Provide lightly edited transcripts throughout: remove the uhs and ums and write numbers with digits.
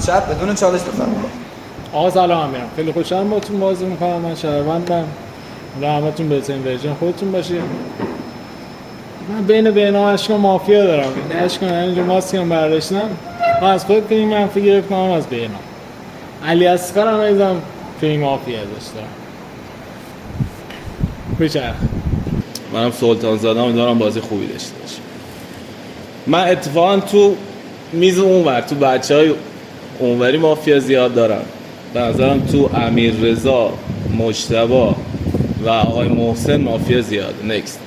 شب بدون چالش بفرمایید. آقا سلام امیرم، خیلی خوشحالم باهاتون بازی میکنم. من شهروندم. رحمتون بهترین ورژن خودتون باشه. من بین اشکان مافیا دارم. اشکان اینجا ماسکم برداشتم. من از خود فیلم منفی گرفتم، از بینا علی اصغر هم ایزم فیلم مافیا داشتم. بچرخ. منم سلطان زادم، دارم بازی خوبی داشته باشم. من اتفاقا تو میز اونور تو بچهای اونوری مافیا زیاد دارم. به نظرم تو امیر رضا، مجتبی و آقای محسن مافیا زیاده. نکست.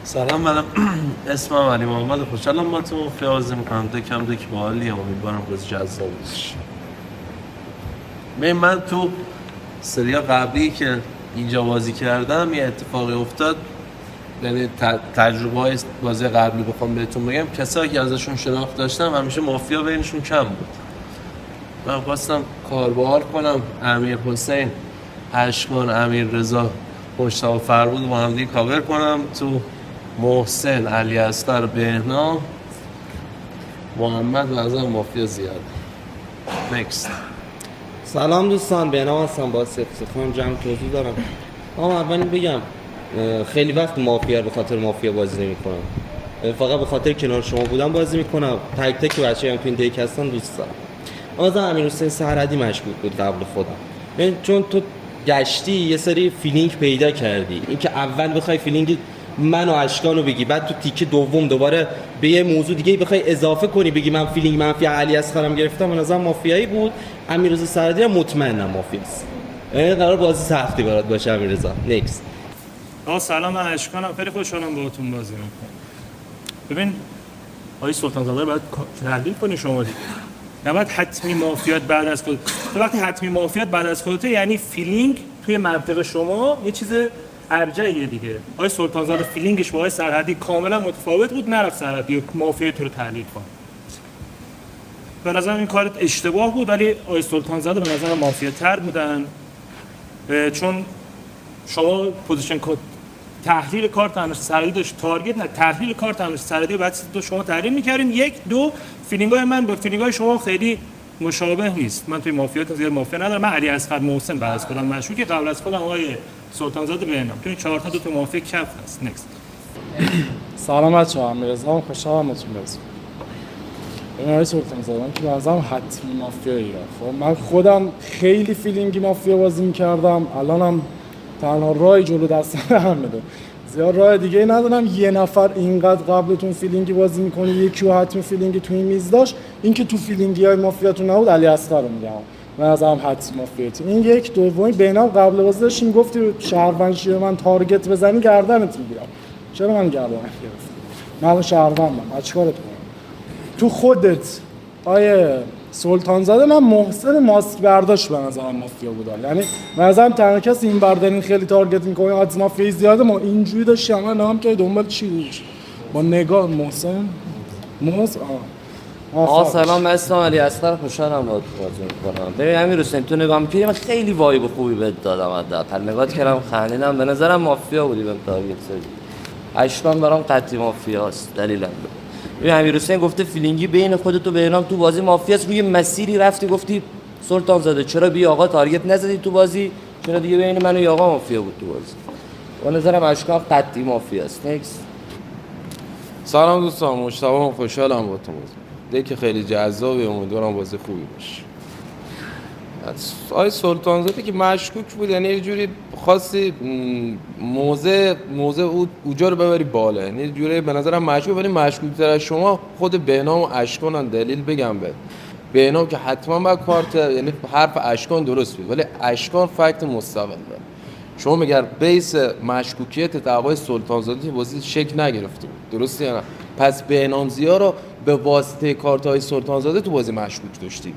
سلام، منم اسمم علی محمد، خوشحالم با تو مافیا بازی میکنم. دکم دک باحالیه، امیدوارم بازی جذاب باشه. من تو سریا قبلی که اینجا بازی کردم یه اتفاقی افتاد، یعنی تجربه های بازی قبلی بخوام بهتون بگم، کسایی که ازشون شناخت داشتم همیشه مافیا بینشون کم بود. من خواستم کاربار کنم امیر حسین، اشکان، امیر رضا، مجتبی فربود با هم دیگه کاور کنم. تو محسن، علی اصغر، بهنام، محمد و از مافیا زیاده. نکست. سلام دوستان، بهنام هستم. با افتخار جمع توضیح دارم. اما اول بگم خیلی وقت مافیا به خاطر مافیا بازی نمی‌کنم. فقط به خاطر کنار شما بودم بازی میکنم. تک تک بچه‌ام تو این دیک هستن دوست دارم. اما امیر حسین سحردی مشکوک بود قبل خودم. چون تو گشتی یه سری فیلینگ پیدا کردی. اینکه اول بخوای فیلینگ من و اشکان رو بگی، بعد تو تیکه دوم دوباره به یه موضوع دیگه بخوای اضافه کنی بگی من فیلینگ منفی علی اصغرم گرفتم، به نظر مافیایی بود. امیررضا سعدی هم مطمئنم مافیاست. قرار بازی سختی برات باشه امیررضا. نکست. سلام، من اشکانم. خیلی خوشحالم باهاتون بازی میکنم. ببین آقای سلطان زاده باید تحلیل کنی شما دیگه. نباید حتمی مافیات بعد از خودت. تو وقتی حتمی مافیات بعد از خودت، یعنی فیلینگ توی منطق شما یه چیز ارجحیه دیگه. آقای سلطان زاده فیلینگش با آقای سرحدی کاملا متفاوت بود، نرفت سرحدی مافیا تو رو تحلیل کنه. به نظر این کارت اشتباه بود، ولی آقای سلطان زاده به نظر مافیا تر بودن، چون شما پوزیشن تحلیل کارت همش سرحدی داشت، تارگت نه تحلیل کارت همش سرحدی بعد تو شما تحلیل می‌کردین. یک دو فیلینگ‌های من با فیلینگ‌های شما خیلی مشابه نیست. من توی مافیات زیاد مافیا ندارم. من علی اصغر، محسن بعد از خودم مشکوکه، قبل از خودم آقای سلطان زاده بهنام. تو این 4 تا دو تا مافیا کف هست. نکست. سلام بچه‌ها، امیررضا خوشحالم باهاتون بازی می‌کنم. آقای سلطان زاده که بازم حتمی مافیایی. خب من خودم خیلی فیلینگی مافیا بازی می‌کردم. الانم تنها راه جلو دستم همینه. زیاد راه دیگه ای ندارم. یه نفر اینقدر قبلتون فیلینگی بازی میکنه، یکی رو حتمی فیلینگی تو این میز داشت. این که تو فیلینگی های مافیاتون نبود، علی اصغر رو میگم. من از هم حتمی مافیاتی. این یک. دومی بهنام قبل بازی داشتی میگفتی شهروندی به من تارگت بزنی گردنت میگیرم. چرا من گردنت گرفتی؟ من شهروندم. چیکارت کنم؟ تو خودت آیه سلطان زاده، من محسن ماسک برداشت به نظرم مافیا بود. یعنی به نظرم تنها کسی این بردارین خیلی تارگت میکنه از مافیا زیاده. ما اینجوری داشتیم من نام که دنبال چی بود با نگاه محسن سلام، من اسمم علی اصغر، خوشحالم باهات بازی میکنم. ببین امیر حسین، تو نگاه میکنی من خیلی وایب خوبی بهت دادم، حداقل نگات کردم خندیدم، به نظرم مافیا بودی بهم تارگت زدی. اشکان برام قطعی مافیاست. دلیلم ببین امیر حسین گفته فیلینگی بین خودت و بهنام تو بازی مافیاست. روی مسیری رفتی گفتی سلطان زاده چرا بی آقا تارگت نزدی تو بازی، چرا دیگه بین من و آقا مافیا بود تو بازی. به نظرم اشکان قطعی مافیاست. نکست. سلام دوستان، مجتبی، خوشحالم باهاتون بازی. دک خیلی جذابه، امیدوارم بازی خوبی باشه. آقای سلطان زاده که مشکوک بود، یعنی یه جوری خواستی موزه اوجا رو ببری بالا، یعنی یه جوری به نظرم مشکوک، ولی مشکوک‌تر از شما خود بهنام و اشکانن. دلیل بگم بهت. بهنام که حتما با کارت، یعنی حرف اشکان درست بود، ولی اشکان فکت مستقل داره. شما مگر بیس مشکوکیت آقای سلطان زاده تو بازی شک نگرفته بود، درسته یا نه؟ پس بهنام ضیا رو به واسطه کارت های سلطان زاده تو بازی مشکوک داشتی،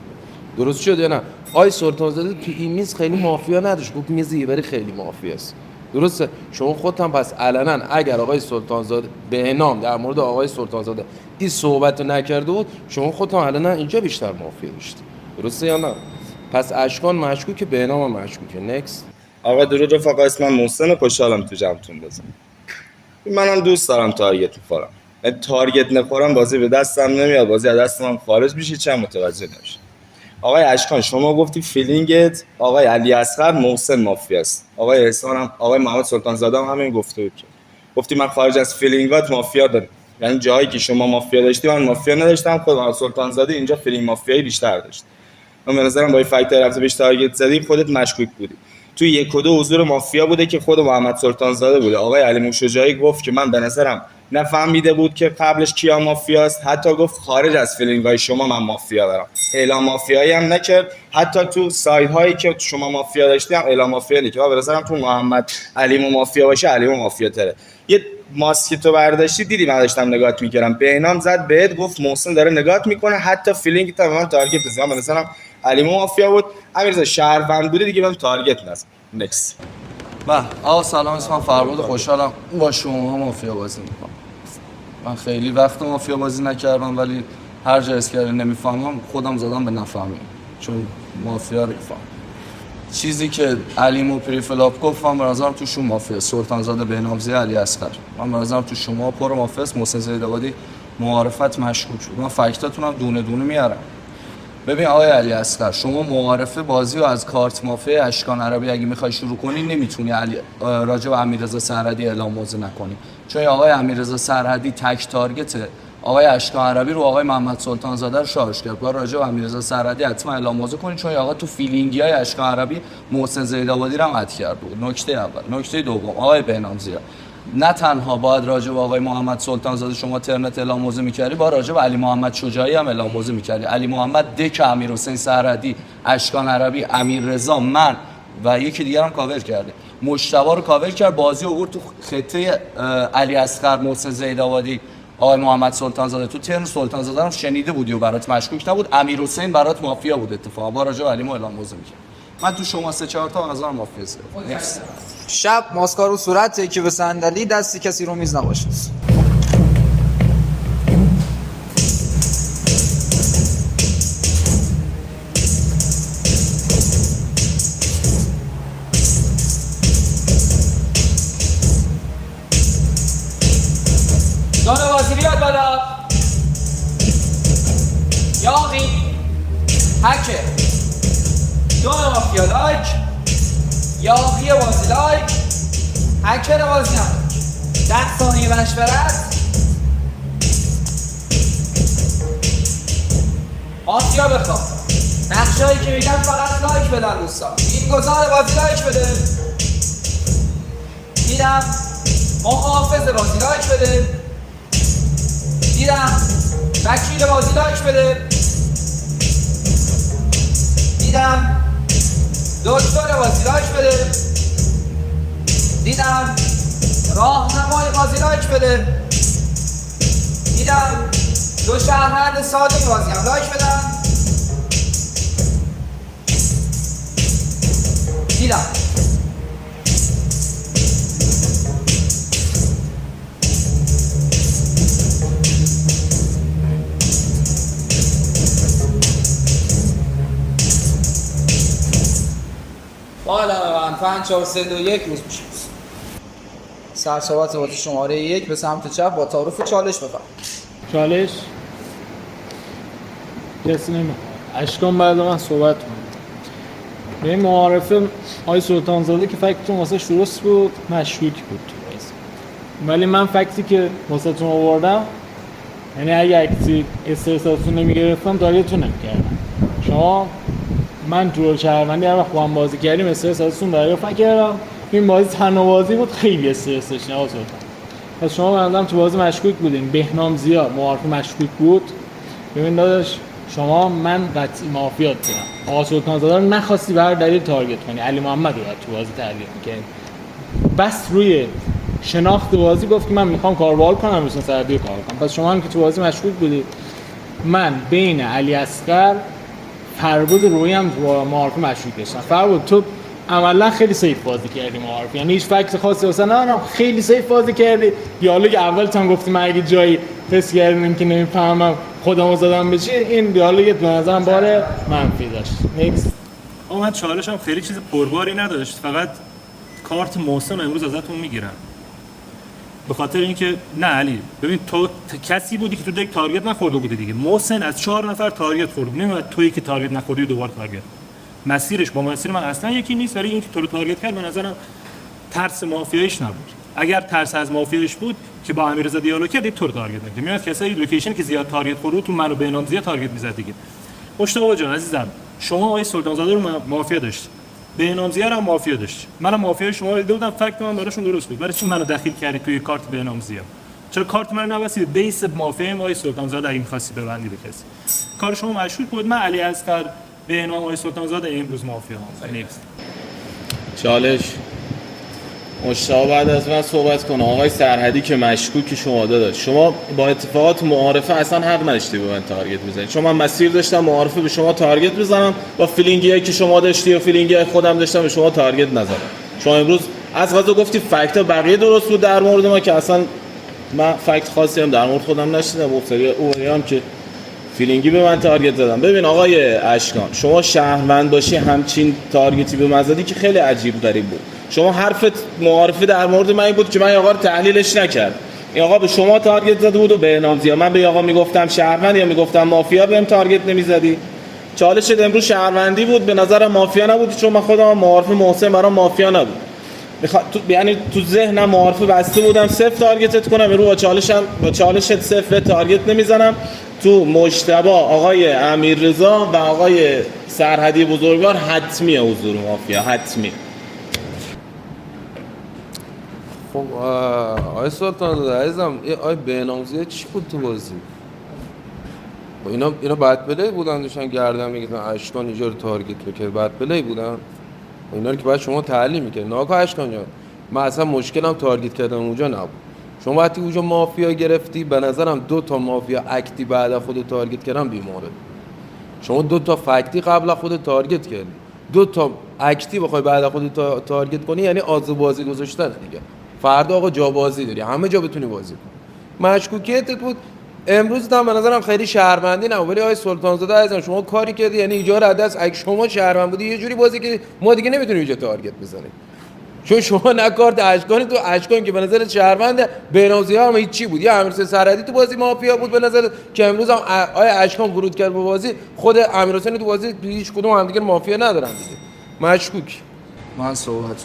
درست شد یا نه؟ آی سلطان زاده تو این میز خیلی مافیا نداشت، گفت میز ایبری خیلی مافیاست، درسته؟ شما خودت هم پس علنا اگر آقای سلطان زاده بهنام در مورد آقای سلطان زاده این صحبت رو نکرده بود، شما خودت هم علنا اینجا بیشتر مافیا داشتی، درسته یا نه؟ پس اشکان مشکوکه، بهنام هم مشکوکه. نکست. آقا درود رفقا، اسمم محسن، خوشحالم تو جمعتون بازم. منم دوست دارم تارگت می‌خورم. تارگت نخورم بازی به دستم نمیاد، بازی از دست من خارج میشه، چند متوجه نمیشه. آقای اشکان شما گفتی فیلینگت آقای علی اصغر محسن مافیاست، آقای احسان هم آقای محمد سلطان زاده هم همین گفته بود که گفتی من خارج از فیلینگات مافیا دارم، یعنی جایی که شما مافیا داشتی من مافیا نداشتم، خود محمد سلطان زاده اینجا فیلینگ مافیایی بیشتر داشت. من به نظرم با این فکتای رفته بهش تارگت زدی خودت مشکوک بودی. تو 1 و 2 حضور مافیا بوده که خود محمد سلطان زاده بوده. آقای علی موشجاعی گفت که من به نظرم نفهمیده بود که قبلش کیا مافیاست، حتی گفت خارج از فیلینگ‌های شما من مافیا دارم. اعلام مافیایی هم نکرد، حتی تو سایدهایی که شما مافیا داشتی هم اعلام مافیا نکرد. به نظرم تو محمد علی مافیا باشه علی مافیا تره. یه ماسکی تو برداشتی دیدی من داشتم نگات میکردم، بهنام زد بهت گفت محسن داره نگات میکنه، حتی فیلینگ تا به من تارگت بزنم. به نظرم علی مافیا بود، امیرزا شهروند بوده دیگه من تارگت نزد. نکس. آقا سلام، اسمم فرباد، خوشحالم با شما مافیا بازی میکنم. من خیلی وقت مافیا بازی نکردم ولی هر جا اس کردن نمیفهمم خودم زدم به نفهمیم، چون مافیا رو فهم. چیزی که علیمو پریفلاپ گفتم به نظرم تو شما مافیا سلطان زاده بهنامزی علی اصغر، من به نظرم تو شما پر مافیا است. محسن زیدآبادی معارفت مشکوک شد، من فکتاتونم دونه دونه میارم. ببین آقای علی اصغر، شما معارفه بازی رو از کارت مافیا اشکان عربی اگه میخوای شروع کنی نمیتونی راجع به امیررضا سرحدی اعلام موضع نکنی، چون آقای امیررضا سرحدی تک تارگت آقای اشکان عربی رو آقای محمد سلطان زاده رو شارژ کرد. باید راجع به امیررضا سرحدی حتما اعلام موضع کنی، چون آقا تو فیلینگی های اشکان عربی محسن زیدآبادی رو هم قطع کرد بود. نکته اول. نکته دوم، آقای بهنامزی نه تنها باید راجع به آقای محمد سلطان زاده شما ترنت اعلام موضع می‌کردی، با راجع به علی محمد شجاعی هم اعلام موضع می‌کردی. علی محمد دک امیرحسین سرحدی، اشکان عربی، امیررضا، من و یکی دیگر هم کاور کرده. مجتبی رو کاور کرد، بازی آورد تو خطه علی اصغر، محسن زیدآبادی، آقای محمد سلطان زاده. تو ترن سلطان زاده هم شنیده بودی و برات مشکوک نبود. امیرحسین برات مافیا بود، اتفاقا با راجع به علی اعلام موضع می‌کرد. من تو شما 3-4 تا نظر مافیا است. شب ماسکار رو صورت که به صندلی، دستی کسی رو میز نباشه. جانوازی بیاد بالا. یاقی هکه دو مافیا لایک، یاقی بازی لایک، هکر بازی هم 10 ثانیه مشورت. آسیا بخواه نقشه هایی که میگم فقط لایک بدن دوستان. این گذار بازی لایک بده. دیدم محافظ بازی لایک بده. دیدم وکیل بازی لایک بده. دیدم دکتر بازی لایک بده. دیدم راهنمای بازی لایک بده. دیدم دو شهروند ساده بازی هم لایک بدن. دیدم بالا من 5 4 3 2 1 روز میشه. سرصحبت بازی شماره 1 به سمت چپ با تعارف چالش بفرم. چالش کسی نمیخواد. اشکان بعد من صحبت کنم. به این معارفه آقای سلطان زاده که فکتتون واسه درست بود، مشکوک بود تو بازی. ولی من فکتی که واسه تون آوردم، یعنی اگه اکتی استرساتون نمیگرفتم داریتون نمیکردم. شما من تو شهروندی هر وقت با هم بازی کردیم استرساتون دریافت کردم. این بازی تنها بازی بود، خیلی استرس داشتین آقا سلطان. پس شما بنظرم تو بازی مشکوک بودین. بهنام زیا معارف مشکوک بود. ببین داداش شما من قطعی مافیات بودم. آقا سلطان زاده رو نخواستی به هر دلیل تارگت کنی. علی محمد رو تو بازی تارگت می‌کردی. بس روی شناخت بازی گفت که من میخوام کاروال کنم، مثلا سرحدی کار کنم. پس شما هم که تو بازی مشکوک بودی. من بین علی اصغر فربود روی هم تو معارف مشکوک داشتم. فربود تو عملا خیلی سیف بازی کردی معارف، یعنی هیچ فکت خاصی واسه نه خیلی سیف بازی کردی. دیالوگ اولت هم گفتی من اگه جایی حس کردم که نمیفهمم خودمو زدم به چی، این دیالوگت به نظرم بار منفی داشت. نیکس. من چالشم خیلی چیز پرباری نداشت، فقط کارت محسن امروز ازتون میگیرم. به خاطر اینکه نه علی ببین تو کسی بودی که تو دک تارگت نخورده بودی دیگه. محسن از 4 نفر تارگت خورد، نمیاد تویی که تارگت نخوردی دوباره تارگت. مسیرش با مسیر من اصلا یکی نیست، ولی اینکه تو رو تارگت کرد به نظرم ترس مافیایش نبود. اگر ترس از مافیایش بود که با امیررضا دیالوگ کرد تو رو تارگت نمی‌کرد. میاد کسایی لوکیشن که زیاد تارگت خورده تو منو بهنام زیاد تارگت می‌زد دیگه. مشتاق جان عزیزم، شما آقای سلطان زاده رو مافیا داشتی، بهنام زیاد هم مافیا داشتی. منم مافیای شما دیده بودم، فکت من براشون درست بود. برای چی منو دخیل کردی توی کارت بهنام زیاد؟ چرا کارت منو نبستی بیس مافیای آقای سلطان زاده این خاصی ببندی به کسی؟ کار شما مشکوک بود. من علی اصغر بهنام آقای سلطان زاده امروز مافیا هم نیست. چالش مشتاق بعد از من صحبت کنه. آقای سرحدی که مشکوکی شما داشت، شما با اتفاقات معارفه اصلا حق نداشتی به من تارگت بزنید، چون من مسیر داشتم معارفه به شما تارگت بزنم، با فیلینگی که شما داشتی و فیلینگی خودم داشتم به شما تارگت نزدم. شما امروز از قضا گفتی فکت بقیه درست بود در مورد ما، که اصلا من فکت خاصی هم در مورد خودم نشیدم. اون هم که فیلینگی به من تارگت زدم. ببین آقای اشکان، شما شهروند باشی همچین تارگتی به من زدی که خیلی عجیب غریب بود. شما حرفت معارفه در مورد من این بود که من این آقا رو تحلیلش نکرد. این آقا به شما تارگت زده بود و به بهنام زیاد. من به آقا میگفتم شهروند یا میگفتم مافیا بهم تارگت نمیزدی؟ چالشت امروز شهروندی بود، به نظر مافیا نبود، چون من خودم معارفه محسن برام مافیا نبود. یعنی تو ذهنم معارفه بسته بودم صفر تارگتت کنم، رو با چالشت صفر تارگت نمیزنم. تو مجتبی آقای امیررضا و آقای سرحدی بزرگوار حتمی حضور مافیا، حتمی. خب آقای سلطان زاده عزیزم، این آقای بهنام زیاد چی بود تو بازی؟ اینا بد پلی بودن، داشتن گردن میگیرن اشکان اینجا رو تارگت بکنه، بد پلی بودن. اینا رو که باید شما تحلیل میکنید. ناگاه اشکان جان، من اصلا مشکلم تارگت کردن اونجا نبود. شما وقتی اونجا مافیا گرفتی، به نظرم 2 تا مافیا اکتی بعد از خود تارگت کردن بیماره. شما 2 تا فکتی قبل از خود تارگت کردی، 2 تا اکتی بخوای بعد از خود تارگت کنی، یعنی آزو بازی گذاشتن دیگه. فردا آقا جا بازی داری، همه جا بتونی بازی کنی. مشکوکیتت بود امروز هم به نظرم خیلی شهروندی نبود. ولی آقای سلطان زاده عزیزم، شما کاری کردی، یعنی ایجار عدس اگه شما شهروند بودی یه جوری بازی که ما دیگه نمیتونیم اینجا تارگت بزنیم، چون شما نکارت اشکانی، تو اشکان که به نظر شهروند بهنام زیاد هم هیچی بود، یا امیرحسین سرحدی تو بازی مافیا بود به نظر که امروز هم آقای اشکان ورود کرد به بازی، خود امیرحسین تو بازی هیچ کدوم هم دیگه مافیا ندارن دیگه. مشکوک. من صحبت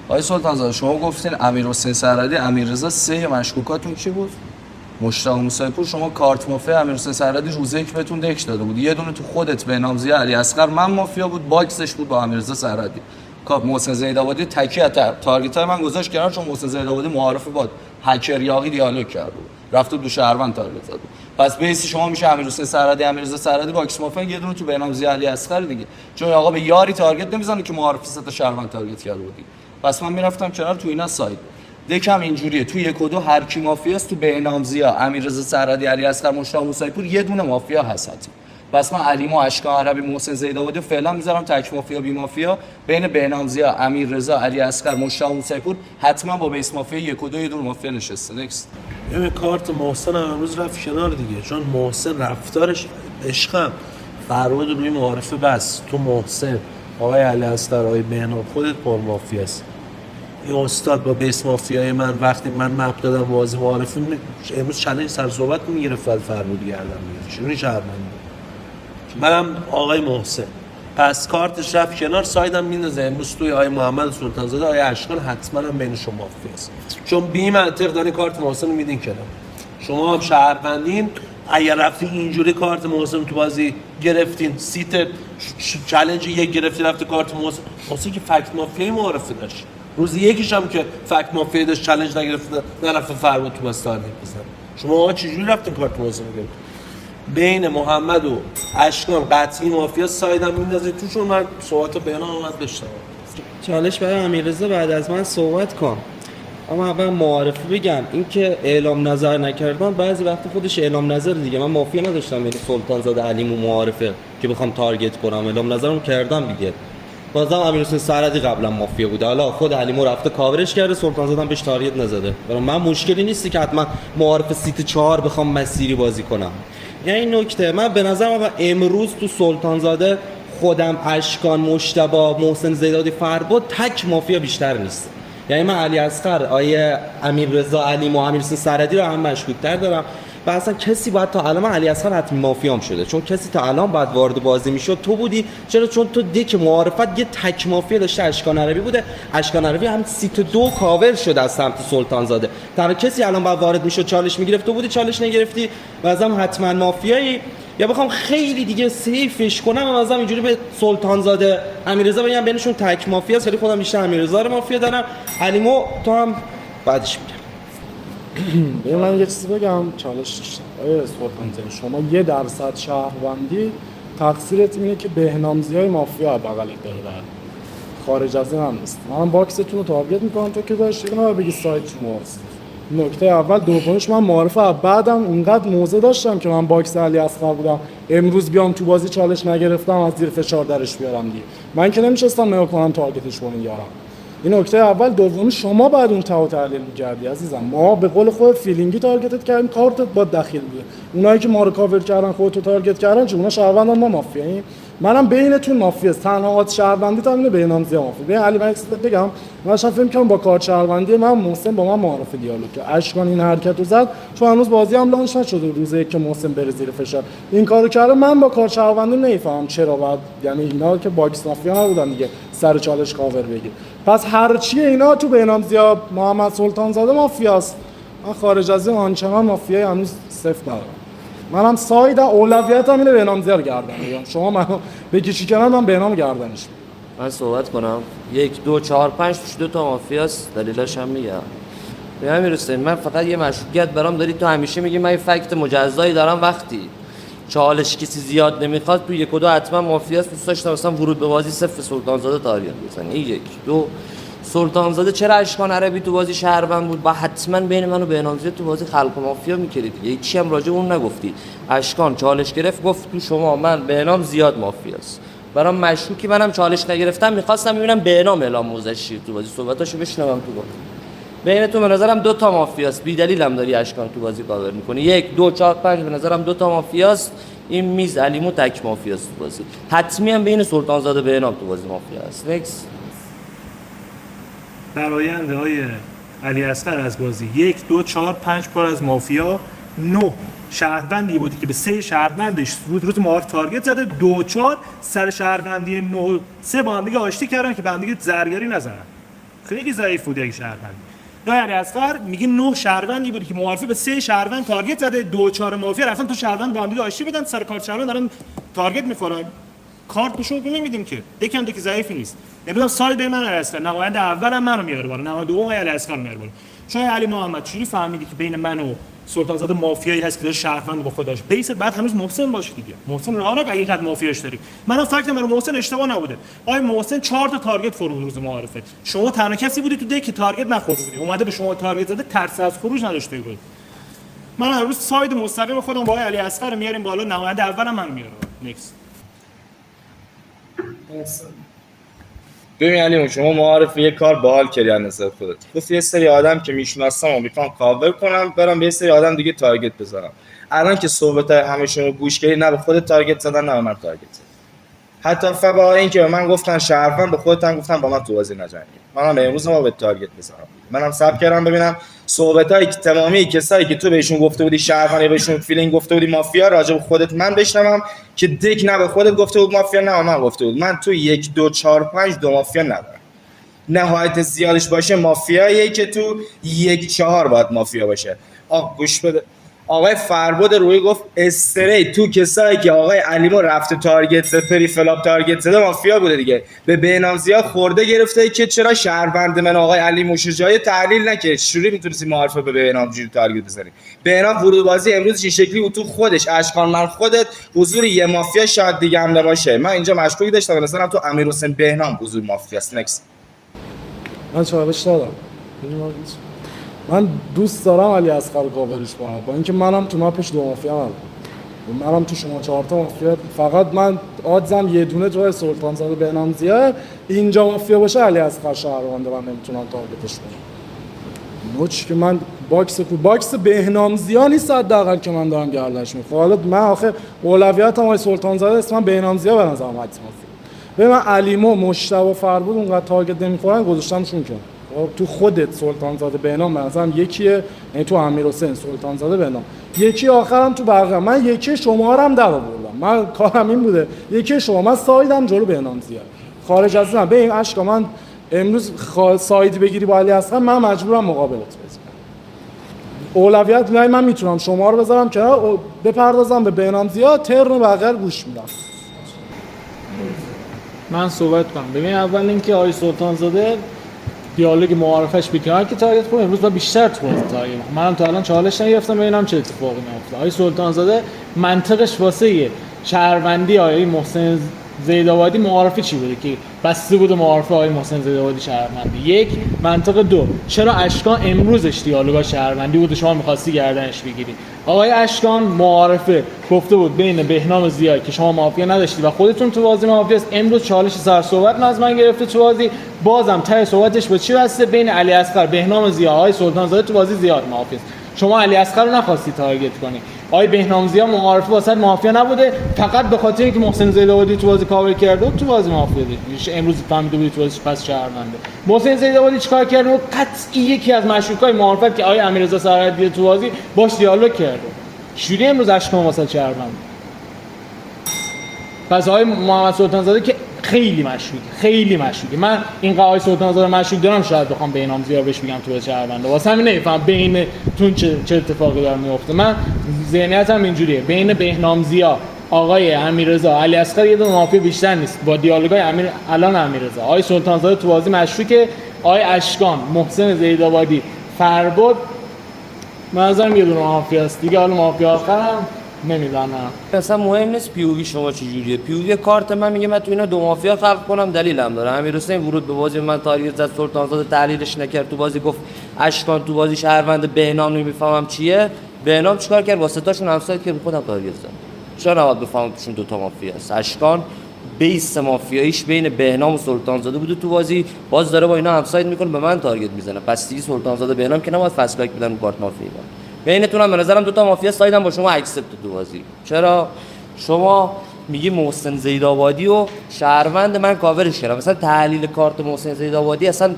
آقای سلطان زاده، شما گفتین امیرحسین سرحدی، امیررضا، 3 مشکوکاتون کی بود؟ مشتاق موسی‌پور. شما کارت مافیا امیرحسین سرحدی روز یک بهتون دک داده بود، یه دونه تو خودت بهنام زیاد علی اصغر من مافیا بود، باکسش بود با امیررضا سرحدی. کاپ محسن زیدآبادی تکیه تارگتای من گذاشت کنار، چون محسن زیدآبادی معارفه با هکر یاقی دیالوگ کرد بود، رفت دو شهروند تارگت زد. پس بیس شما میشه امیرحسین سرحدی، امیررضا سرحدی باکس مافیا، یه دونه تو بهنام زیاد علی اصغر دیگه، چون آقا به یاری تارگت نمیزنه که معارفه 3 تا شهروند تارگت کرده بودی. پس من میرفتم کنار، تو اینا ساید دکم اینجوریه، تو 1 و 2 هر کی مافیاست، تو بهنام زیاد، امیررضا سرحدی، علی اصغر، مشتاق موسی‌پور یه دونه مافیا هست. پس من علیمو، اشکان عربی، محسن زیدآبادی فعلا میذارم تک مافیا بی مافیا، بین بهنام زیاد، امیررضا، علی اصغر، مشتاق موسی‌پور حتما با بیس مافیا 1 و 2 یه دونه مافیا نشسته. نکست. این کارت محسن هم امروز رفت کنار دیگه، چون محسن رفتارش عشقم فرمود روی معارفه، بس تو محسن آقای علی اصغر، آقای بهنام خودت پر مافیاست. این استاد با بیس مافیای من وقتی من مپ دادم بازی معارفه، امروز چالش سر صحبت میگرفت بعد فرمودی گردم میگرفت. چون شهروندی منم آقای محسن، پس کارتش رفت کنار، سایدم میندازه امروز توی آقای محمد سلطان زاده، آقای اشکان حتما هم بین شما مافیاست، چون بی منطق داری کارت محسن رو میدین کنار. شما هم شهروندین، اگر رفتی اینجوری کارت محسن تو بازی گرفتین، سیت چالش یک گرفتی رفتی کارت محسن که فکت مافیای معارفه داشت، روز یکیش هم که فکت مافیای داشت چالش نگرفت، نرفت فرمود تو بازی تارگت بزنه. شما چجوری رفتین کارت محسن رو گرفتین؟ بین محمد و اشکان قطعی مافیا سایدم میندازه توشون. من صحبت بهنام اومد بشنوم. چالش برای امیررضا بعد از من صحبت کن. اما اول معارفه بگم، این که اعلام نظر نکردم بعضی وقت خودش اعلام نظر دیگه. من مافیا نداشتم یعنی سلطان زاده علیمو معارفه که بخوام تارگت کنم، اعلام نظرم کردم دیگه. بازم امیرحسین سرحدی قبلا مافیا بوده، حالا خود علیمو رفته کاورش کرده، سلطان زاده بهش تارگت نزده. برای من مشکلی نیستی که حتما معارفه سیت 4 بخوام مسیری بازی کنم. یعنی این نکته، من به نظرم امروز تو سلطان زاده خودم، اشکان، مجتبی، محسن زیدآبادی، فرباد تک مافیا بیشتر نیست. یعنی من علی اصغر، آیه امیررضا علی و امیرحسین سرحدی رو هم مشکوک‌تر دارم و اصلا کسی باید تا الان، من علی اصغر حتمی مافیام شده، چون کسی تا الان باید وارد بازی میشد تو بودی. چرا؟ چون تو دک معارفت یه تک مافیا داشته، اشکان عربی بوده. اشکان عربی هم سیت 2 کاور شده از سمت سلطان زاده. تنها کسی الان باید وارد میشد چالش میگرفت تو بودی، چالش نگرفتی و ازم حتما مافیایی. یا بخوام خیلی دیگه سیفش کنم و ازم اینجوری به سلطان زاده امیررضا بگم بینشون تک مافیا است، ولی خودم بیشتر امیررضا رو مافیا دارم. علیمو تو هم بعدش میگم. ببین من یه چیزی بگم، چالش داشتم. آیه سلطان شما 1% شهروندی تقصیرت اینه که بهنامزیای مافیا بغلت داره بعد. خارج از این هم نیست. من باکستون رو تارگت میکنم تو که داشتی اینا بگی سایت شماست. نکته اول. دومش من معارفه بعدم اونقدر موزه داشتم که من باکس علی اصغر بودم، امروز بیام تو بازی چالش نگرفتم از زیر فشار درش بیارم دیگه. من که نمیشستم نگاه کنم تارگتش کنین یارم. این نکته اول. دومی شما بعد اون تحلیل می‌کردی عزیزم. ما به قول خود فیلینگی تارگتت کردیم، کارتت با دخیل بوده. اونایی که ما رو کاور کردن خودتو تارگت کردن چون اونا شهروندن ما مافیاییم. منم بینتون مافیاست. تنها آد شهروندی تا اینه بهنامزی مافیا. ببین علی من بگم، من اصلا فکر کنم با کارت شهروندی من محسن با من معارف دیالوگ کرد. اشکان این حرکتو زد چون هنوز بازی هم لانچ نشده، روز یک که محسن بره زیر فشار این کارو کرده. من با کارت شهروندی نمیفهمم چرا بعد، یعنی اینا که باکس مافیا نبودن دیگه سر چالش کاور بگیر. پس هرچی اینا تو بهنامزیا محمد سلطان زاده مافیاست. من خارج از این آنچنان مافیای هنوز صفر ندارم. منم ساید اولویتم اینه بهنامزیا رو گردن بگیرم. شما منو بکشی کنار من بهنام گردنش. من صحبت کنم. 1 2 4 5 توش 2 تا مافیاست، دلیلاش هم میگم. به همین رسید. من فقط یه مشکوکیت برام داری، تو همیشه میگی من یه فکت مجزایی دارم وقتی چالش کسی زیاد نمیخواد تو 1 و 2 حتما مافیاست. دوست داشتم مثلا ورود به بازی صفر سلطان زاده تاریخ بزنی. این 1 2 سلطان زاده چرا اشکان عربی تو بازی شهروند بود؟ با حتما بین من و بهنامزی تو بازی خلق مافیا میکردید. هیچی هم راجع اون نگفتی. اشکان چالش گرفت گفت تو شما من بهنام زیاد مافیاست. برام مشکوکی. منم چالش نگرفتم، میخواستم ببینم بهنام اعلام موضعش چیه تو بازی، صحبتاشو بشنوم تو بازی. بینتون به نظرم 2 تا مافیاست. بی دلیل هم داری اشکان تو بازی کاور میکنی. 1 2 4 5 به نظرم 2 تا مافیاست. این میز علیمو تک مافیاست تو بازی. حتمی هم بین سلطان زاده بهنام تو بازی مافیا است. نکس. برآینده های علی اصغر از بازی 1 2 4 5 پر از مافیا، 9 شهروندی بودی که به 3 شهروندش روز معارف تارگت زده، 2 4 سر شهروندی 9 3 با هم دیگه آشتی کردن که با هم دیگه زرگری نزنن. خیلی ضعیف بود یک شهروند. یا علی اصغر میگه 9 شهروندی بودی که معارفه به 3 شهروند تارگت زده، 2 4 مافیا رفتن تو شهروند با هم دیگه آشتی بدن، سر کارت شهروند دارن تارگت میخورن. کارت نشون نمیدیم که دکم دک ضعیفی نیست. نمیدونم سال به من علی اصغر نماینده اولم منو میاره بالا، نماینده دوم علی اصغر میاره بالا. چون علی محمد چجوری فهمیدی که بین من و سلطان زاده مافیایی هست که داره شهروند با خودش بیس بعد هنوز محسن باشه دیگه. محسن راه رو حقیقت مافیاش داری. منم فکر رو محسن اشتباه نبوده. آقای محسن 4 تا تارگت فرود روز معارفه. شما تنها کسی بودی تو دک که تارگت نخورده بودی. اومده به شما تارگت زده، ترس از خروج نداشته بود. من هر روز ساید مستقیم خودم با علی اصغر میاریم بالا، نماینده اولم من میارم. نکست. ببین علی شما معارف یه کار باحال کردی از نظر خودت. گفتی یه سری آدم که میشناسم و میخوام کاور کنم برام به یه سری آدم دیگه تارگت بزنم. الان که صحبتای همشون رو گوش کردی، نه به خودت تارگت زدن نه به من تارگت زدن. حتی فبا اینکه به من گفتن شهروند، به خودت هم گفتن با من تو بازی نجنگید. منم امروز ما به تارگت بزنم. منم صبر کردم ببینم صحبتایی که تمامی کسایی که تو بهشون گفته بودی شهروند یا بهشون فیلینگ گفته بودی مافیا، راجع به خودت من بشنوم که دک نه به خودت گفته بود مافیا نه من گفته بود. من تو 1 2 4 5 2 مافیا ندارم. نهایت زیادش باشه مافیاییه که تو 1 4 باید مافیا باشه. گوش بده. آقای فربود روی گفت استری تو کسایی که آقای علیمو رفته تارگت زد، پریفلاپ تارگت زده مافیا بوده دیگه. به بهنامزیا خورده گرفته که چرا شهروند من آقای علیمو شجاعی تحلیل نکرد. چجوری میتونستی معارفه به بهنامزی تارگت بزنی؟ بهنام ورود بازی امروز این شکلی بود، تو خودش اشکان من خودت حضور یه مافیا شاید دیگه هم نباشه. من اینجا مشکوک داشتم، مثلا تو امیرحسین بهنام حضور مافیاست. نکست. من چالش دادم. من دوست دارم علی اصغر کاورش کنم، با اینکه منم تو مپش 2 مافیا ندارم. منم تو شما 4 تا مافیا، فقط من آدزم یه دونه جای سلطان زاده بهنامزیه اینجا مافیا باشه علی اصغر شهرونده من نمیتونم تارگتش کنم. نوچ که من باکس بهنامزیا نیست حداقل که من دارم گردنش میخوام. حالا من آخه اولویتم آقای سلطان زاده است، من بهنامزیا به نظرم حتما. به من علیمو مشتبه فربود اونقدر تارگت نمیخورن گذاشتمشون کنم. خب تو خودت سلطان زاده بهنام مثلا یکیه، یعنی تو امیر حسین سلطان زاده بهنام یکی، آخرم تو بقیه من یکی شما رو هم در آوردم. من کارم این بوده یکی شما، من سایدم جلو بهنام زیاد. خارج از این به این اشکا من امروز ساید بگیری با علی اصغر من مجبورم مقابلت بذارم. اولویت نه، من میتونم شما رو بذارم کنار بپردازم به بهنام زیاد، ترن بقیه گوش میدم. من صحبت کنم. ببین اول اینکه آقای سلطان زاده دیالوگ معارفش بیکنار که تارگت کنه، امروز با بیشتر تو تارگت منم تا الان چالش نگرفتم ببینم چه اتفاقی میفته. آقای سلطان زاده منطقش واسه شهروندی آقای محسن زیدآبادی معارفه چی بوده که بسته بود معارفه آقای محسن زیدآبادی شهروندی؟ یک. منطق دو، چرا اشکان امروزش دیالوگا شهروندی بود شما می‌خواستی گردنش بگیری؟ آقای اشکان معارفه گفته بود بین بهنام زیا که شما مافیا نداشتی و خودتون تو بازی مافیا است، امروز چالش سر صحبت از من گرفته تو بازی، بازم ته صحبتش با چی بسته؟ بین علی اصغر، بهنام زیا، آقای سلطان زاده تو بازی زیاد مافیا است. شما علی اصغر رو نخواستی تارگت کنی. آقای بهنام زیا معارفه واسه مافیا نبوده، فقط به خاطر اینکه محسن زیدآبادی تو بازی کاور کرده تو بازی مافیا بود. امروز فهمیده بود تو بازی پس شهرونده. محسن زیدآبادی چیکار کرده؟ قطعی یکی از مشکوکای معارفه که آقای امیررضا سرحدی تو بازی باش دیالوگ کرده. چجوری امروز اشکان واسه شهرونده؟ پس آقای محمد سلطان زاده که خیلی مشکوکه. من این آقای سلطان زاده مشکوک دارم، شاید بخوام بهنام زیا بهش بگم تو شهرونده. واسه همین نمیفهم بینتون چه اتفاقی داره میفته. من ذهنیتم اینجوریه، بین بهنام زیا، آقای امیررضا، علی اصغر یه دونه مافیا بیشتر نیست با دیالوگای امیررضا. آقای سلطان زاده تو بازی مشکوکه. آقای اشکان، محسن زیدآبادی، فربد منظرم یه دونه مافیا است دیگه. حالا مافیا آخرم نمیدونم. اصلا مهم نیست پیووی شما چجوریه. پیووی کارت من میگه من تو اینا دو مافیا خلق کنم، دلیلم داره. امیر حسین ورود به بازی من تاریخ زد، سلطان زاده تحلیلش نکرد، تو بازی گفت اشکان تو بازی شهروند، بهنام نمیفهمم چیه. بهنام چیکار کرد؟ واسه تاشون همسایت که خودم تاریخ زد. چرا نباید بفهمم توشون دو تا مافیا است؟ اشکان بیس مافیاییش بین بهنام و سلطان زاده بوده تو بازی، باز داره با اینا همسایت میکنه، به من تارگت میزنه. پس دیگه سلطان زاده بهنام که نباید فست بک بدن کارت مافیا. بینتون به نظرم دو تا مافیا سایدم با شما اکسپت تو بازی. چرا شما میگی محسن زیدآبادی و شهروند من کاورش کردم؟ مثلا تحلیل کارت محسن زیدآبادی اصلا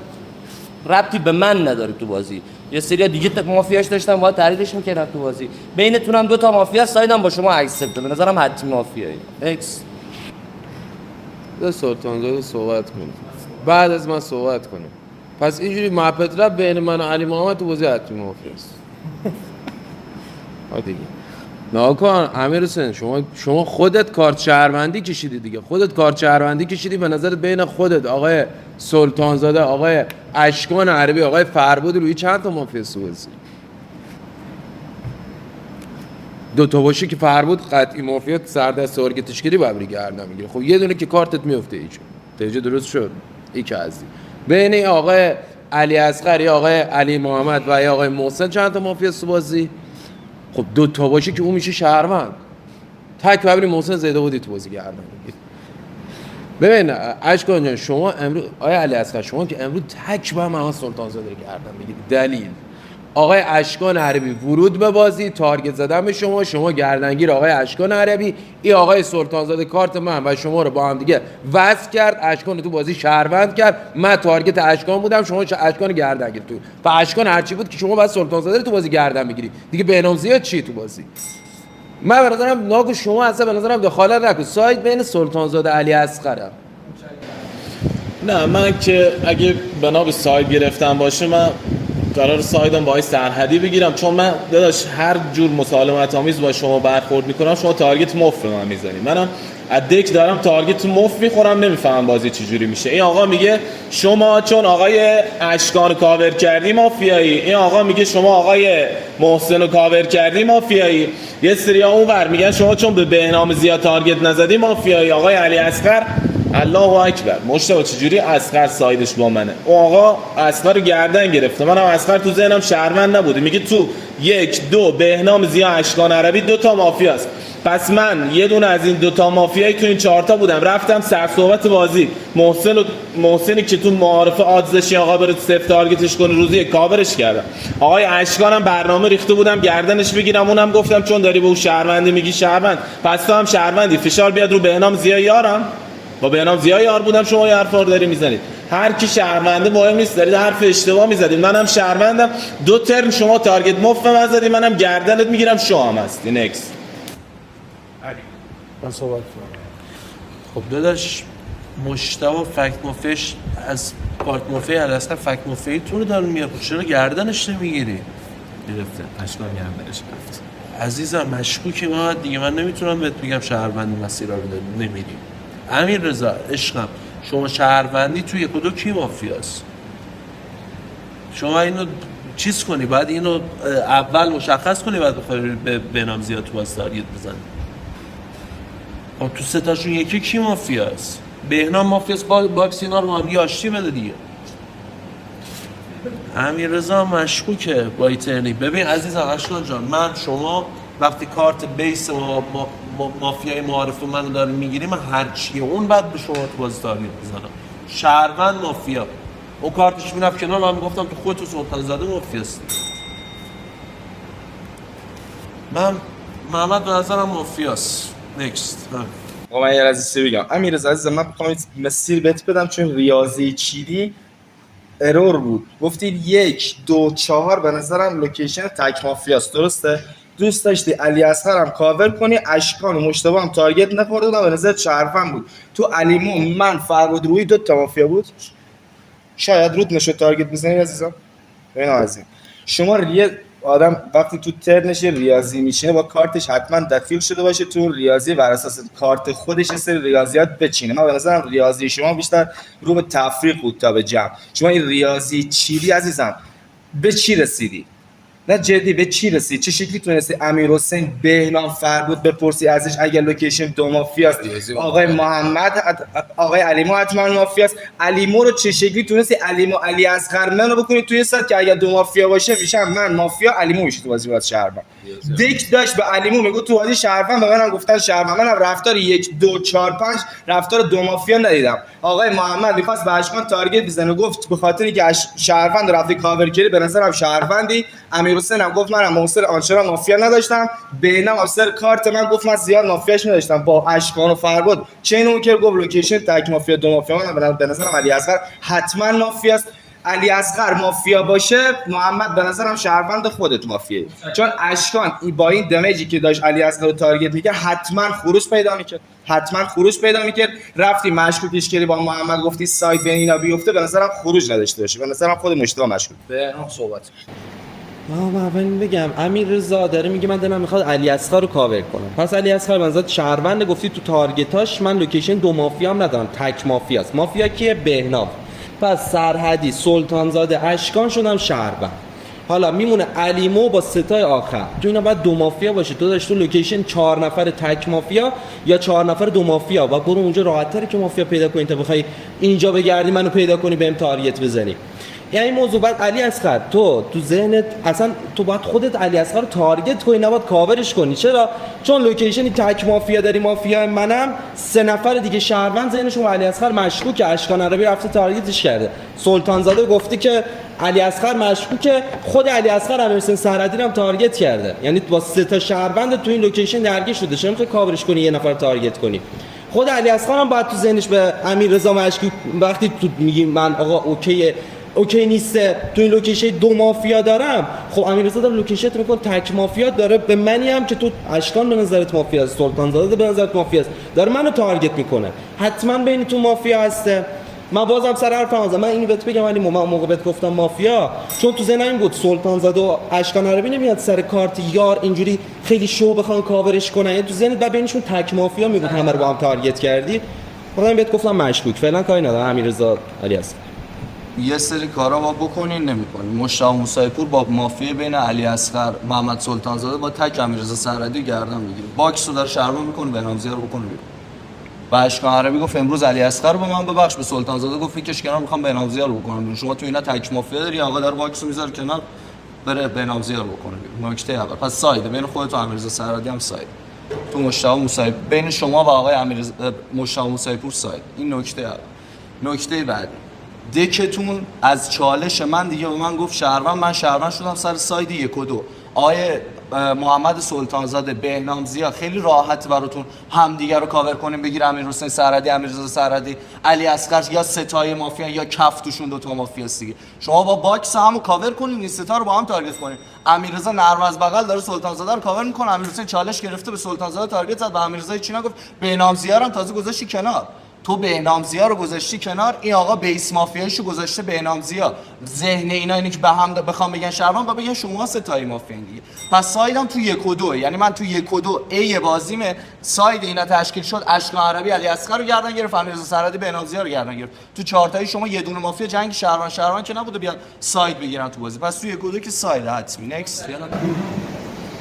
ربطی به من نداره تو بازی. یه سری دیگه مافیاش داشتم باید تحلیلش میکردم تو بازی. بینتونم دو تا مافیا سایدم با شما اکسپت. به نظرم حتمی مافیایی. اکس سلطان زاده صحبت کنه، بعد از من صحبت کنه. پس اینجوری محبت رب بین من و علی محمد تو بازی حتمی مافیاست. دیگه ناکن امیر حسین، شما خودت کارت شهروندی کشیدی دیگه، خودت کارت شهروندی کشیدی. به نظرت بین خودت، آقای سلطان زاده، آقای اشکان عربی، آقای فربود روی چند تا مافیا سوازی؟ دو تا باشه که فربود قطعی مافیا سردست تارگتش کردی باید بری گردن میگیره. خب یه دونه که کارتت میفته ایجا درست شد. این که از بین آقای علی اصغر یا آقای علی محمد و یا آقای محسن چند تا مافیا سوازی؟ خب دو تا باشه که اون میشه شهروند. تک ببری محسن زیدآبادی تو بازی گردن بگیر. ببین اشکان جان، شما امروز آقای علی اصغر شما که امروز تک با من سلطان زاده گردن بگیر. دلیل آقای اشکان عربی ورود به بازی، تارگت زدن به شما گردنگیر آقای اشکان عربی، این آقای سلطان زاده کارت من و شما رو با هم دیگه وصل کرد، اشکان رو تو بازی شهروند کرد. من تارگت اشکان بودم، شما اشکان گردنگیر تو. و اشکان هرچی بود که شما باید سلطان زاده رو تو بازی گردن بگیری دیگه. بهنام زیاد چی تو بازی؟ من به نظرم ناگو شما اصلا به نظرم دخالت نکن. سایت بین سلطان زاده علی اصغره. نه من که اگه بنا به ساید گرفتم باشه، من قرار سایدم با سرحدی بگیرم، چون من داداش هر جور مسالمت آمیز با شما برخورد میکنم شما تارگت مفت رو من میزنی. منم از دک دارم تارگت مفت میخورم، نمیفهمم بازی چجوری میشه. این آقا میگه شما چون آقای اشکان کاور کردی مافیایی، این آقا میگه شما آقای محسن رو کاور کردی مافیایی، یه سریا اونور میگن شما چون به بهنام زیاد تارگت نزدی مافیایی. آقای علی اصغر الله اکبر، مشتاق چجوری اصغر سایدش با منه؟ اون آقا اصغر رو گردن گرفته، منم اصغر تو ذهنم شهروند نبوده، میگه تو 1 2 بهنام زیا اشکان عربی 2 تا مافیاست. پس من یه دونه از این 2 تا مافیایی تو این 4 تا بودم، رفتم سر صحبت بازی محسنی که تو معارفه آدزش آقا بره صفر تارگتش کنه، روزی کاورش کردم. آقای اشکانم برنامه ریخته بودم گردنش بگیرم، اونم گفتم چون داری به اون شهروندی میگی شهروند، پس تو هم شهروندی، فشار بیاد رو بهنام زیا یارم. با بهنام زیا یار بودم، شما یه حرفا رو داری میزنید. هر کی شهرونده مهم نیست، دارید حرف اشتباه میزدید. منم شهروندم، 2 ترم شما تارگت مفت من زدی، منم گردنت میگیرم، شما هم هستی. نکس. من صحبت کنم. خب داداش مشتبه فکت مافیش از کارت مافیا اصلا فکت مافیا تو رو داره میاره، چرا گردنش نمیگیری؟ گرفته اشکال گردنش گرفت. عزیزم مشکوکی ما دیگه، من نمیتونم بهت بگم شهروندی مسیرا رو نمیری. امیر رضا عشقم شما شهروندی توی 1 و 2 کی مافیاست؟ شما اینو چیز کنی، بعد اینو اول مشخص کنی، بعد بخوای به بهنام زیاد تو باز تارگت بزنی. خب تو 3 تاشون یکی کی مافیاست؟ بهنام مافیاست، باکس اینا رو هم آشتی بده دیگه. امیر رضا مشکوکه با ایترنی. ببین عزیزم اشکان جان، من شما وقتی کارت بیس مافیای معارف من داره میگیری، من هر چیه اون بعد به شما تو بازی تارگت بزنم. شهروند مافیا اون کارتش میرفت کنار، من گفتم تو خودت و سلطان زاده مافیاست. من محمد به نظرم مافیاست. نکست. من یه لحظه بگم امیررضا عزیزم، من می‌خوام مسیر بهت بدم چون ریاضی چیدی ارور بود. گفتید 1 2 4 به نظرم لوکیشن تک مافیاست، درسته؟ دوست داشتی علی اصغر هم کاور کنی، اشکان و مجتبی هم تارگت نخورده بودن، به نظر شرفم بود. تو علیمو من فرود روی 2 تا مافیا بود، شاید رود نشد تارگت بزنی عزیزم. ببین عزیزم شما آدم وقتی تو ترنش ریاضی میشینه با کارتش حتما دخیل شده باشه تو ریاضی، بر اساس کارت خودش یه سری ریاضیات بچینه. من به نظرم ریاضی شما بیشتر رو به تفریق بود تا به جمع. شما این ریاضی چیلی عزیزم به چی رسیدی؟ نه جدی به چی رسید؟ چه شکلی تونستی امیرحسین بهنام فربود بپرسی ازش اگر لوکیشن 2 مافیاست، آقای محمد آقای علیمو حتما مافیاست، علیمو رو چه شکلی تونستی علیمو علی اصغر منو بکنی توی سایت که اگر 2 مافیا باشه میشم من مافیا، علیمو میشه تو بازی باز شهروند. دک داشت به علیمو میگه تو بازی شهروند، به منم گفتن شهروند. منم رفتار 1 2 4 5 رفتار 2 مافیا ندیدم. آقای محمد میخواست به اشکان تارگت بزنه، گفت به خاطر اینکه شهروند رفتی کاور کردی به نظرم شهروندی. امیرحسین هم گفت منم موثر آنچنان مافیا نداشتم. بینم افسر کارت من گفت من زیاد مافیاش نداشتم. با اشکان و فربود چین اون که گفت لوکیشن تک مافیا 2 مافیا، من به نظرم علی اصغر حتما مافیاست. علی اصغر مافیا باشه محمد به نظرم شهروند خودت مافیه، چون اشکان با این دمیجی که داشت علی اصغر رو تارگت میکرد حتما خروج پیدا میکرد. رفتی مشکوکش کردی با محمد، گفتی سایت بین اینا بیفته، به نظرم خروج نداشته باشه. به نظرم خود مشتبه مشکوک. بهنام صحبت. من اول بگم امیر رضا داره میگه من دلم میخواد علی اصغر رو کاور کنم. پس علی اصغر بنظر شهروند، گفتی تو تارگتاش من لوکیشن 2 مافیا هم ندارم، تک مافیاست. مافیا کیه؟ بهنام. پس سرحدی سلطان زاده اشکان شدم شهروند. حالا میمونه علیمو با 3 تای آخر. تو اینا باید 2 مافیا باشه. تو داشت تو لوکیشن 4 نفر تک مافیا یا 4 نفر 2 مافیا و برو اونجا راحت‌تره که مافیا پیدا کنی تا بخوای اینجا بگردی منو پیدا کنی بهم تارگت بزنی. یعنی موضوع بعد علی اصغر تو ذهنت اصلا تو باید خودت علی اصغر رو تارگت کنی، نباید کاورش کنی. چرا؟ چون لوکیشنی تک مافیا داری، مافیا منم 3 نفر دیگه شهروند ذهنشون علی اصغر مشکوکه. اشکان عربی رفته تارگتش کرده. سلطان زاده گفته که علی اصغر مشکوکه، خود علی اصغر امیرحسین سرحدی هم تارگت کرده. یعنی با 3 تا شهروند تو این لوکیشن درگیر شده. چرا میخوای کاورش کنی یه نفر تارگت کنی؟ خود علی اصغر هم باید تو ذهنش به امیررضا مشکوک، وقتی تو میگی من آقا اوکی نیسته تو این لوکیشن 2 مافیا دارم، خب امیررضا داره لوکیشن میکنه تک مافیا داره، به منی هم که تو اشکان به نظرت مافیا است، سلطان زاده به نظرت مافیا است، داره منو تارگت میکنه. حتما بین تو مافیا هسته. من بازم سر حرفم هستم. من اینو بهت بگم ولی موقع بهت گفتم مافیا چون تو ذهنم این بود سلطان زاده و اشکان عربی نمیاد سر کارت یار اینجوری خیلی شو بخوان کاورش کنن. یعنی تو ذهنت بعد بینشون تک مافیا میگفت، همه رو با هم تارگت کردی. خودم بهت گفتم مشکوک. فعلا کاری ندارم. امیررضا علی است. یه سری کارا ما بکنین نمی‌کنین. مشتاق موسوی پور با مافیا بین علی اصغر محمد سلطان زاده با تک امیررضا سرحدی گردن میگیره. باکس رو داره شرمون میکنه، بهنام زیار رو بکنه بیرون. و اشکان عربی گفت امروز علی اصغر رو به من ببخش، به سلطان زاده گفت فکرش کنار میخوام بهنام زیار رو بکنم بیرون. شما تو اینا تک مافیا داری، آقا داره باکس رو میذاره کنار بره بهنام زیار رو بکنه بیرون. نکته اول. پس ساید بین خودت و امیررضا سرحدی هم ساید. تو مشتاق موسوی بین شما و آقای امیررضا مشتاق موسوی پور ساید. این نکته اول. نکته بعدی دکتون از چالش من دیگه به من گفت شهروند، من شهروند شدم سر ساید 1 و 2. آیه محمد سلطانزاده، بهنام زیا خیلی راحت براتون همدیگه رو کاور کنیم، بگیر امیرحسین سرحدی، امیررضا سرحدی، علی اصغر یا ستای مافیا یا کف توشون دو تا مافیاست دیگه. شما با باکس همو کاور کنین، این ستا رو با هم تارگت کنین. امیررضا نرم از بغل داره سلطانزاده رو کاور میکنه، امیرحسین چالش گرفته به سلطانزاده تارگت زد، به امیررضا چی نگفت. بهنام زیا هم تازه گذاشتی کنار. تو بهنام زیا رو گذاشتی کنار، این آقا بیس مافیایشو گذاشته بهنام زیا. ذهن اینایی که به هم بخوام بگن شهروند، بگن شما ستایی مافیان دیگه. پس سایدم تو 1 و 2، یعنی من تو 1 و 2 ای بازیمه، ساید اینا تشکیل شد. اشکان عربی علی اصغر رو گردن گرفت، امیررضا سرحدی بهنام زیا رو گردن گرفت. تو 4 تایی شما یه دونه مافیا جنگ شهروند که نبوده بیان ساید بگیرن تو بازی. پس تو 1 و 2 که ساید حتمی. نکس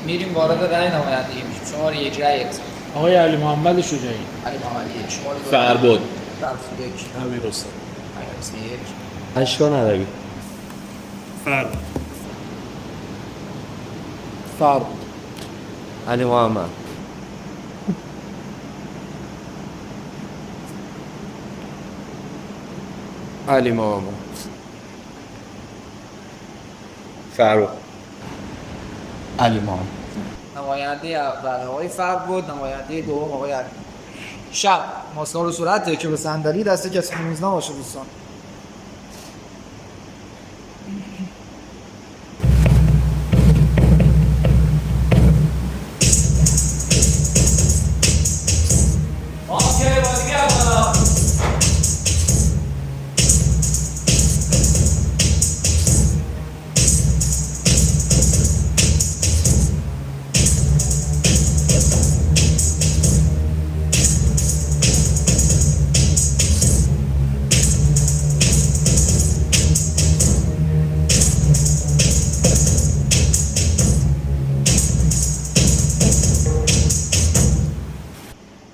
میریم وارد رأی نمایندگی میشیم. شما رو یک رأی آقای علی محمد شجاعی، علی محمدی یک، شما رو فربود، یک، امیرحسین، امیرحسین یک، اشکان عربی، فرد فرد، علی محمد، علی محمد، فرخ، علی محمد. نماینده اول آقای فرد بود، نماینده دوم آقای علی. شب ماسکار و صورت که به صندلی دسته کسی میز نباشه دوستان.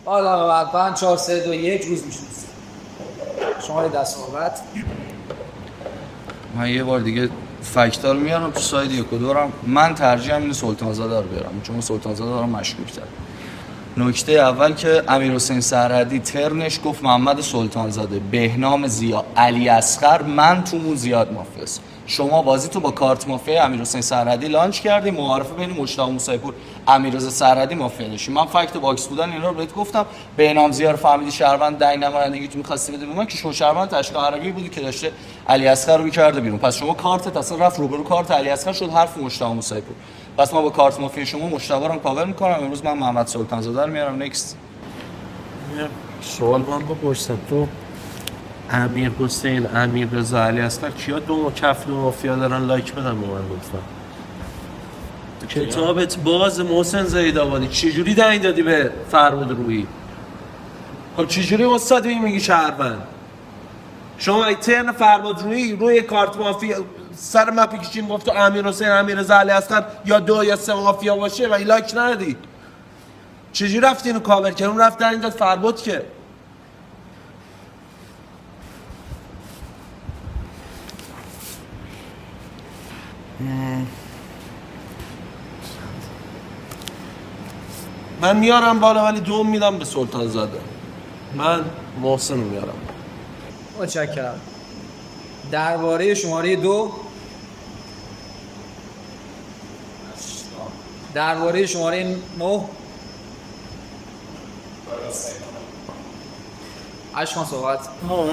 حالا بعد 5 4 3 2 1 روز میشه. شما دست صحبت. من یه بار دیگه فکتار میارم تو ساید 1 و 2 رم. من ترجیحم اینه سلطانزاده رو بیارم، چون سلطانزاده دارم مشکوک‌تر. نکته اول که امیرحسین سرحدی ترنش گفت محمد سلطانزاده، بهنام زیا، علی اصغر، من تومون زیاد مافیاست. شما بازی تو با کارت مافیا امیرحسین سرحدی لانچ کردی، معارفه بین مجتبی موسی‌پور امیررضا سرحدی مافیا داشتی. من فکت باکس بودن اینا رو بهت گفتم. بهنام زیا رو فهمیدی شهروند، دنگ نمایندگی تو می‌خواستی بده به من که شو شهروند اشکان عربی بودی که داشته علی اصغر رو می‌کرده بیرون. پس شما کارتت اصلا رفت روبرو کارت علی اصغر شد حرف مجتبی موسی‌پور. پس ما با کارت مافیا شما مجتبی رو کاور می‌کنم. امروز من محمد سلطانزاده رو میارم. نکست. سوال من بپرسم، تو امیرحسین، امیررضا، علی اصغر کیا دو کف دو مافیا دارن؟ لایک بدن به من لطفا. کتابت باز محسن زیدآبادی، چجوری دنگ دادی به فرمود روحی؟ خب چجوری استاد میگی شهروند؟ شما ایترن فرمود روحی روی کارت مافیا سر مپی کشیم گفت تو امیرحسین، امیررضا، علی اصغر یا 2 یا 3 مافیا باشه و لایک ندادی. چجوری رفتی اینو کاور کردی؟ اون رفت دنگ داد فرمود که من میارم بالا ولی دوم میدم به سلطانزاده. من محسن رو میارم. متشکرم. درباره شماره 2، درباره شماره 9 اشکان صحبت.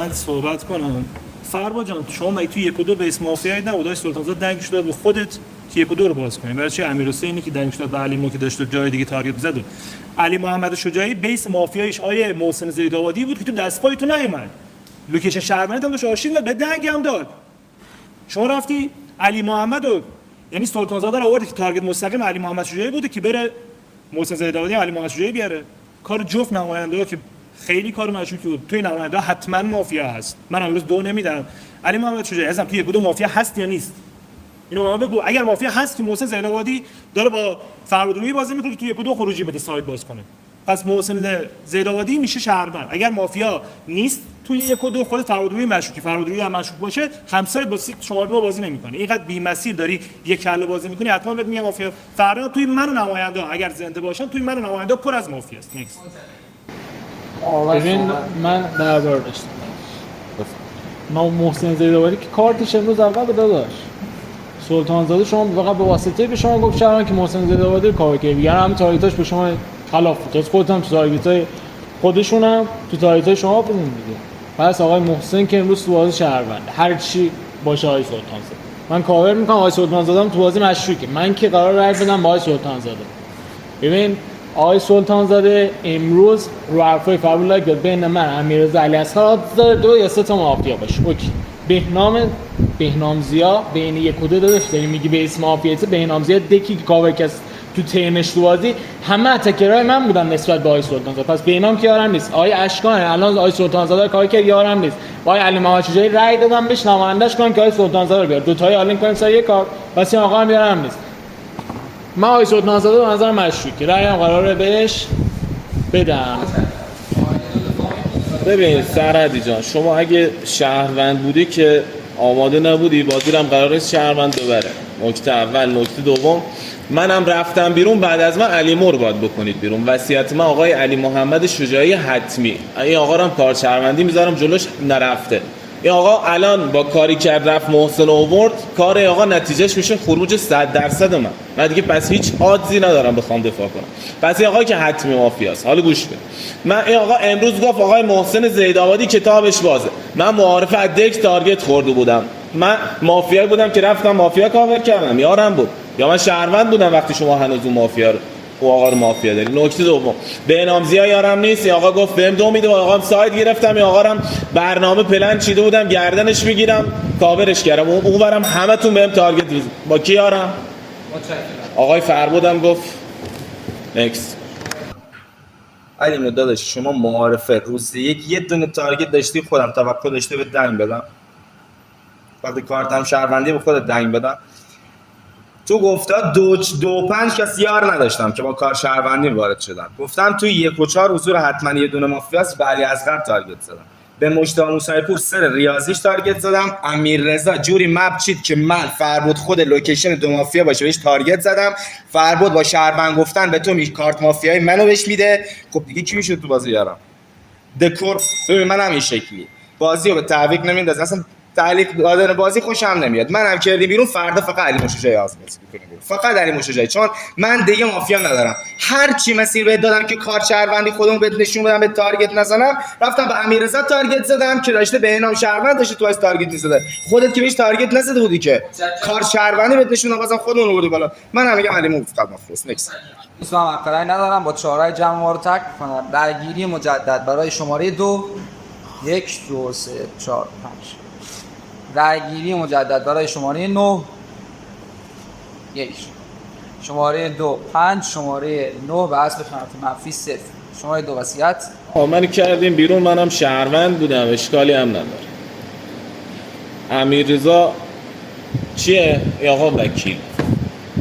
من صحبت کنم. فربا جان شما مگه توی 1 و 2 بیس مافیایی نبود؟ داشت سلطانزاده دنگش داد به خودت که 1 و 2 رو باز کنیم. برای چی امیرحسینی که دنگش داد به علی مو که داشت جای دیگه تارگت می‌زد؟ علی محمد شجاعی بیس مافیایش آیه محسن زیدآبادی بود که تو دست پای تو نیومد. لوکیشن شهرمند هم داشت آشیل داد، به دنگ هم داد. شما رفتی علی محمد رو، یعنی سلطانزاده رو آورد که تارگت مستقیم علی محمد شجاعی بوده که بره محسن زیدآبادی علی محمد شجاعی بیاره. کار جفت نماینده‌ها که خیلی کار مشکوکی بود. توی نماینده حتما مافیا هست. من امروز 2 نمیدم. علی محمد شجاعی ازم توی 1 و 2 مافیا هست یا نیست؟ اینو ما بگو. اگر مافیا هست که محسن زیدآبادی داره با فرودرویی بازی میکنه که توی 1 و 2 خروجی بده سایت باز کنه. پس محسن زیدآبادی میشه شهروند. اگر مافیا نیست توی 1 و 2 خود فرودرویی مشکوکی، فرودرویی هم مشکوک باشه، همسایت با شما دو بازی نمیکنه. اینقدر بی مسیر داری یک کله بازی میکنی، حتما بهت میگم مافیا. فردا توی من و نماینده اگر زنده باشن، توی من و نماینده پر از مافیاست. نیکس. ببین من دربار داشتم. ما محسن زیدآبادی که کارتش امروز اول داداش سلطان زاده شما فقط به واسطه به شما گفت شهروند که محسن زاده آبادی رو کاور کرد، دیگه همین تارگتاش به شما خلاف بود. از خودت هم تو تارگتای خودشون هم تو تارگتای شما بودین دیگه. پس آقای محسن که امروز تو بازی شهروند هر چی باشه آقای سلطان زاده من کاور میکنم. آقای سلطان زاده هم تو بازی مشکوکه. من که قرار رای بدم با آقای سلطان زاده. ببین آقای سلطان زاده امروز رو حرفای فابولا لایک داد بین من امیررضا علیاصغر داره 2 یا 3 تا مافیا باشه. اوکی. بهنام زیا بین 1 و 2 داداش داری میگی به اسم مافیاته. بهنام زیا دکی که کاور کس تو ترنش تو بازی همه اتکرای من بودن نسبت به آقای سلطان زاده. پس بهنام که یارم نیست. آقای اشکان الان آقای سلطان زاده رو کاور کرد یارم نیست. با آقای علی محمد شجاعی رأی دادم بهش نمایندش کنم که آقای سلطان زاده رو بیار. دو تایی آلین کنیم سر یک کار. پس این آقا هم یارم نیست. من آقای سلطان زاده به نظرم مشکوکه. رأیم قراره بهش بدم. ببین سرحدی جان، شما اگه شهروند بودی که آماده نبودی بازی رو هم قراره شهروند ببره. نکته اول. نکته دوم، منم رفتم بیرون، بعد از من علی مور باید بکنید بیرون. وصیت من آقای علی محمد شجاعی حتمی. این آقا رو هم کار شهروندی میذارم جلوش، نرفته. این آقا الان با کاری کرد رفت محسن آورد، کار آقا نتیجهش میشه خروج 100% من دیگه پس هیچ آدزی ندارم بخوام دفاع کنم. پس این آقا که حتمی مافیاست. حالا گوش بده، من این آقا امروز گفت آقای محسن زیدآبادی کتابش بازه. من معارفه از دک تارگت خورده بودم. من مافیایی بودم که رفتم مافیا کاور کردم، یارم بود، یا من شهروند بودم وقتی شما هنوز اون مافیا رو او آقا رو مافیا داری. نکته دوم، بهنام زیا یارم نیست. این آقا گفت بهم 2 میده، با آقام ساید گرفتم. این آقا رو برنامه پلن چیده بودم گردنش بگیرم کاورش کردم. اونورم همتون بهم تارگت میزنید. با کی یارم؟ آقای فربودم گفت نکست. علی داداش شما معارفه روز یه دونه تارگت داشتی، خودم توقع داشته به دنگ بدم. وقتی کارتم شهروندی به خودت دنگ بدم. تو گفتا 2-5 کسی یار نداشتم که با کار شهروندی وارد شدم. گفتم توی 1 و 4 حضور حتما یه دونه مافیاست. به علیاصغر تارگت زدم. به مجتبی موسوی پور سر ریاضیش تارگت زدم. امیررضا جوری مپ چید که من فربود خود لوکیشن 2 مافیا باشه بهش تارگت زدم. فربود با شهروند گفتن به تو کارت مافیایی منو بهش میده. خب دیگه کی میشه تو بازی یارم؟ دکور ببین من همین شکلی بازی رو به تعویق نمیندازم. اصلا تعلیق دادن بازی خوشم نمیاد. منم کردی بیرون، فردا فقط علی مشجعی آزمون میکنه. فقط علی مشجعی، چون من دیگه مافیا ندارم. هر چی مسیر بهت دادم که کار شهروندی خودمو بهت نشون بدم، به تارگت نزنم، رفتم به امیررضا تارگت زدم که داشته به نام شهروند داشته تو از تارگت میزده. خودت که بهش تارگت نزده بودی که کار شهروندی بهت نشون دادم، بازم خودمون آوردی بالا. منم میگم علی مفقد مافیاست. نکس دوستان حق رأی ندارم، با 4 رأی جمع ما رو ترک می‌کنم. درگیری مجدد برای شماره 2 1 2 3 4 5. رأیگیری مجدد برای شماره 9 1 شماره 2 5 شماره 9 به حسب شرط منفی 0. شماره 2 وصیت. من کردیم بیرون، منم شهروند بودم، اشکالی هم نداره. امیررضا چیه؟ ای آقا وکیل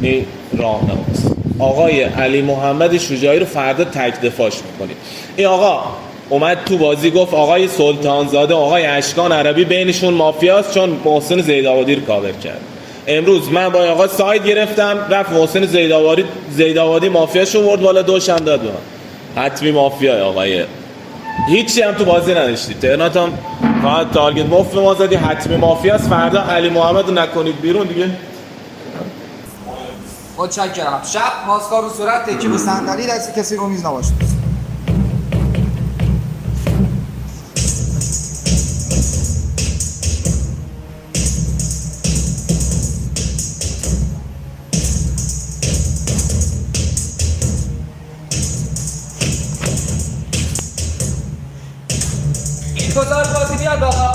ای راهنماست. آقای علی محمد شجاعی رو فردا تک دفاعش میکنید. این آقا اومد تو بازی گفت آقای سلطان زاده آقای اشکان عربی بینشون مافیاست چون محسن زیدآبادی رو کاور کرد. امروز من با آقا ساید گرفتم، رفت محسن زیدآبادی مافیاش رو برد بالا، دوشم داد به من. حتمی مافیای آقای هیچی هم تو بازی نداشتی. ترنات هم فقط تارگت مفت ما زدی. حتمی مافیاست. فردا علی محمد رو نکنید بیرون دیگه. متشکرم. شب ماسکار رو صورت تکی به صندلی، دست کسی رو میز نباشه. این گذار بازی بیاد باقا.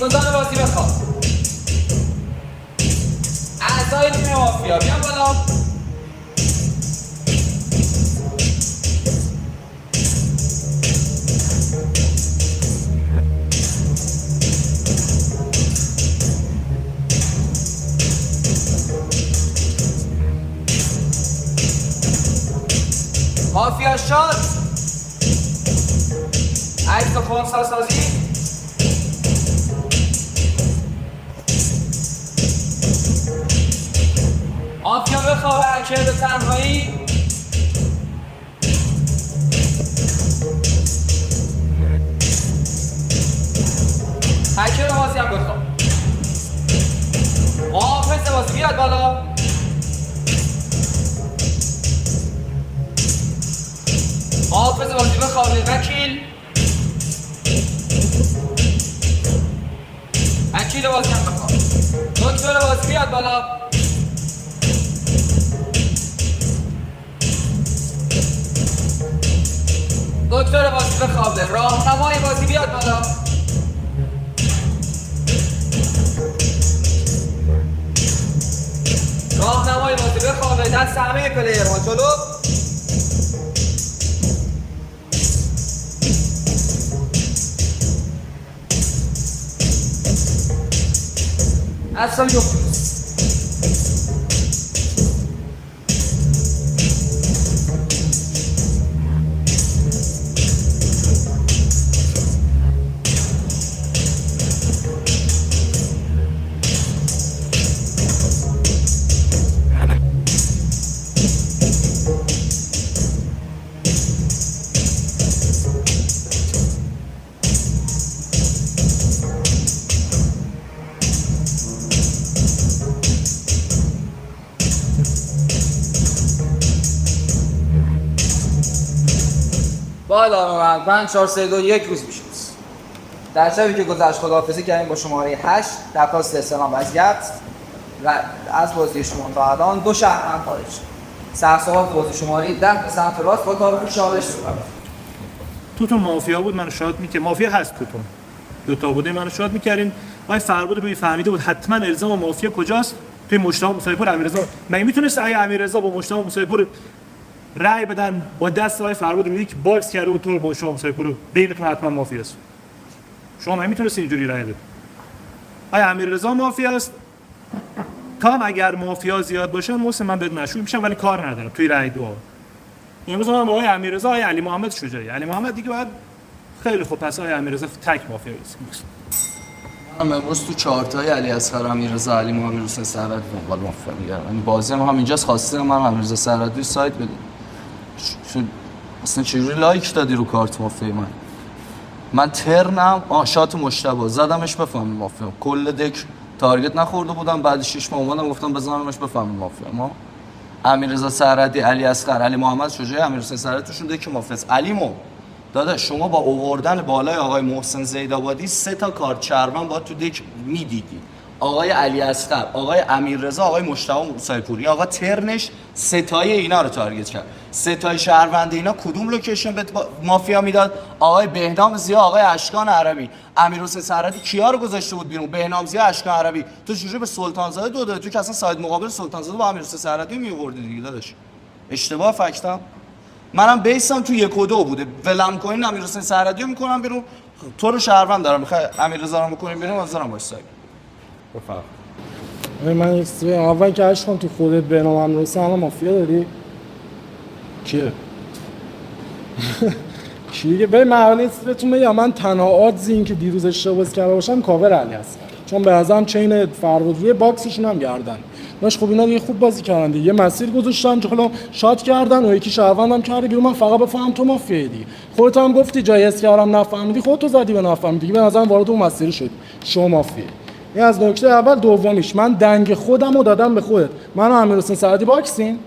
گذار بازی بخواد. اعضای تیم مافیا بیان بالا. مافیا شاد. عکس و خونسا سازی. مافیا بخواه هکر به تنهایی. هکر بازی هم بخواه. محافظ بازی بیاد بالا. محافظ بازی بخواه. وکیل بازی هم بخواه. دکتر بازی بیاد بالا. دکتر بازی بخوابه. راهنمای بازی بیاد بالا. راهنمای بازی بخوابه. دست همه پلیرها جلو. اصلا با ادامه من 4 3 2 1 روز میشه. در شبی که گذشت خداحافظی کردیم با شماره 8 درخواست استعلام وضعیت و از بازی شما تا الان 2 شهروند خارج شد. سرساخت بازی شماره 10 به سمت راست با تعارف چالش صحبت. توتون مافیا بود منو شاد می‌کرد. مافیا هست توتون. دو تا بوده منو شاد می‌کردین. آقای فربود روی فهمیده بود حتما الزام مافیا کجاست؟ توی مجتبی موسی‌پور امیررضا. مگه میتونست آقای امیررضا با مجتبی موسی‌پور رأی بدن با دست آقای فربود رو یک باکس کرده بود تو با مجتبی موسی‌پور رو بینتون حتما مافیاست. شما نمیتونستید اینجوری رأی بدید. آقای امیررضا مافیاست. کام اگر مافیا زیاد باشه محسن من بهت مشکوک میشم ولی کار ندارم توی رأی دو. امروز ما با آقای امیررضا آقای علی محمد شجاعی. علی محمد دیگه بعد خیلی خوب پس آقای امیررضا تک مافیا است. من امروز تو چهارتای علی اصغر امیررضا علی محمد حسین سرحدی دنبال مافیا میگردم. یعنی بازی ما همینجاست. خواستم من امیررضا سرحدی سایت بدیم. اصلا چجوری لایک دادی رو کارت مافیا من ترنم شات مجتبی زدمش بفهمیم مافیا. کل دک تارگت نخورده بودم بعد 6 ماه اومدم گفتم بزنمش بفهمیم مافیا. ما امیررضا سرحدی علی اصغر علی محمد شجاعی امیرحسین سرحدی توشون دک مافیا است. علیمو داداش شما با آوردن بالای آقای محسن زیدآبادی 3 تا کارت چربن با تو دک میدیدی. آقای علی اصغر، آقای امیررضا، آقای مجتبی موسی‌پوری. آقا ترنش ستای اینا رو تارگت کرد. ستای شهروند اینا کدوم لوکیشن به مافیا میداد؟ آقای بهنام ضیا، آقای اشکان عربی. امیرحسین سرحدی کیا رو گذاشته بود بیرون؟ بهنام ضیا، اشکان عربی. تو چجوری به سلطانزاده دو دادی؟ تو که اصلا ساید مقابل سلطانزاده با امیرحسین سرحدی میآوردی دیگه داداش. اشتباه فکتم. منم بیسم تو 1 و 2 بوده. ولم کنین امیرحسین سرحدی رو میکنم بیرون. تو رو شهروند دارم. میخوای امیررضا رو بکنیم بیرون نظرم واسه بفهم. من اول که عشق کنم تو خودت بهنام امیرحسین الان مافیا داری؟ کیه؟ کیه؟ به من بهتون بگم من تنها آدز این که دیروز اشتباه کرده باشم کاور علی هست. چون به نظرم چین فرودروی باکسشون هم گردن. باش خب اینا دیگه خوب بازی کردن دیگه. یه مسیر گذاشتن که حالا شات کردن و یکی شهروندم کرده بیرون. من فقط بفهم تو مافیایی دیگه. خودت هم گفتی جای اس کردم نفهمیدی خودت زدی به نفهمیدی دیگه. به نظرم وارد اون مسیر شد. شما مافیایی. این از نکته اول. دومیش من دنگ خودم رو دادم به خودت. من و امیرحسین سرحدی باکسیم.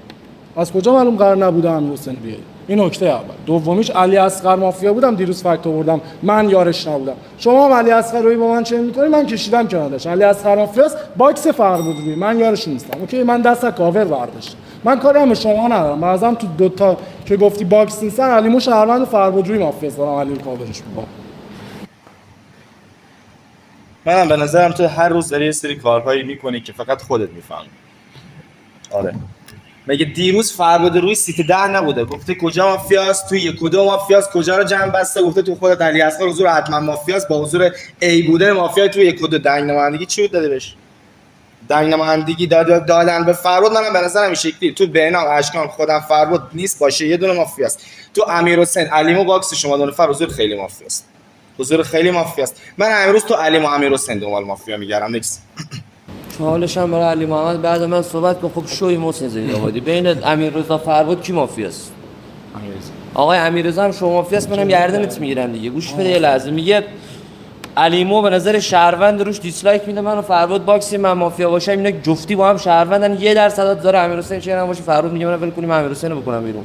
از کجا معلوم قرار نبوده امیرحسین بیاد؟ این نکته اول. دومیش علی اصغر مافیا بودم دیروز فکت آوردم من یارش نبودم. شما هم علی اصغر رو با من چه می‌کنی؟ من کشیدم کنارش. علی اصغر مافیاست باکس فرمودی من یارش نیستم. اوکی من دست کاور برداشتم. من کاری هم به شما ندارم. بعضام تو 2 تا که گفتی باکس نیستن علیمو شهروند فرمودی مافیاست دارم علی کاورش می‌کنم. منم به نظرم تو هر روز داری یه سری کارهایی میکنی که فقط خودت میفهمی. آره. مگه دیروز فربود روی سیت 10 نبوده؟ گفته کجا مافیاست؟ توی 1 و 2 مافیاست. کجا رو جمع بسته؟ گفته تو خودت علی اصغر حضور حتما مافیاست. با حضور ای بوده مافیا توی 1 و 2 دنگ نمایندگی چی داده بهش؟ دنگ نمایندگی دادن به فربود. منم به نظرم این شکلی تو بهنام اشکان خودم فربود نیست باشه یه دونه مافیاست. تو امیرحسین علیمو باکس شما دونه حضور خیلی مافیاست. حضور خیلی مافیاست. من امروز تو علی و امیرحسین دنبال مافیا میگردم. نکس چالش هم برای علی محمد بعد من صحبت کن. خب شوی محسن زیدآبادی بین امیررضا فربود کی مافیاست؟ آقای امیررضا هم شما مافیاست، منم گردنت میگیرم دیگه. گوش بده یه لحظه. میگه علیمو به نظر شهروند روش دیسلایک میده، من و فربود باکسی، من مافیا باشم اینا جفتی با هم شهروندن، 1% داره امیرحسین چرا باشه فربود میگه من ول کنیم امیرحسین رو بکنم بیرون.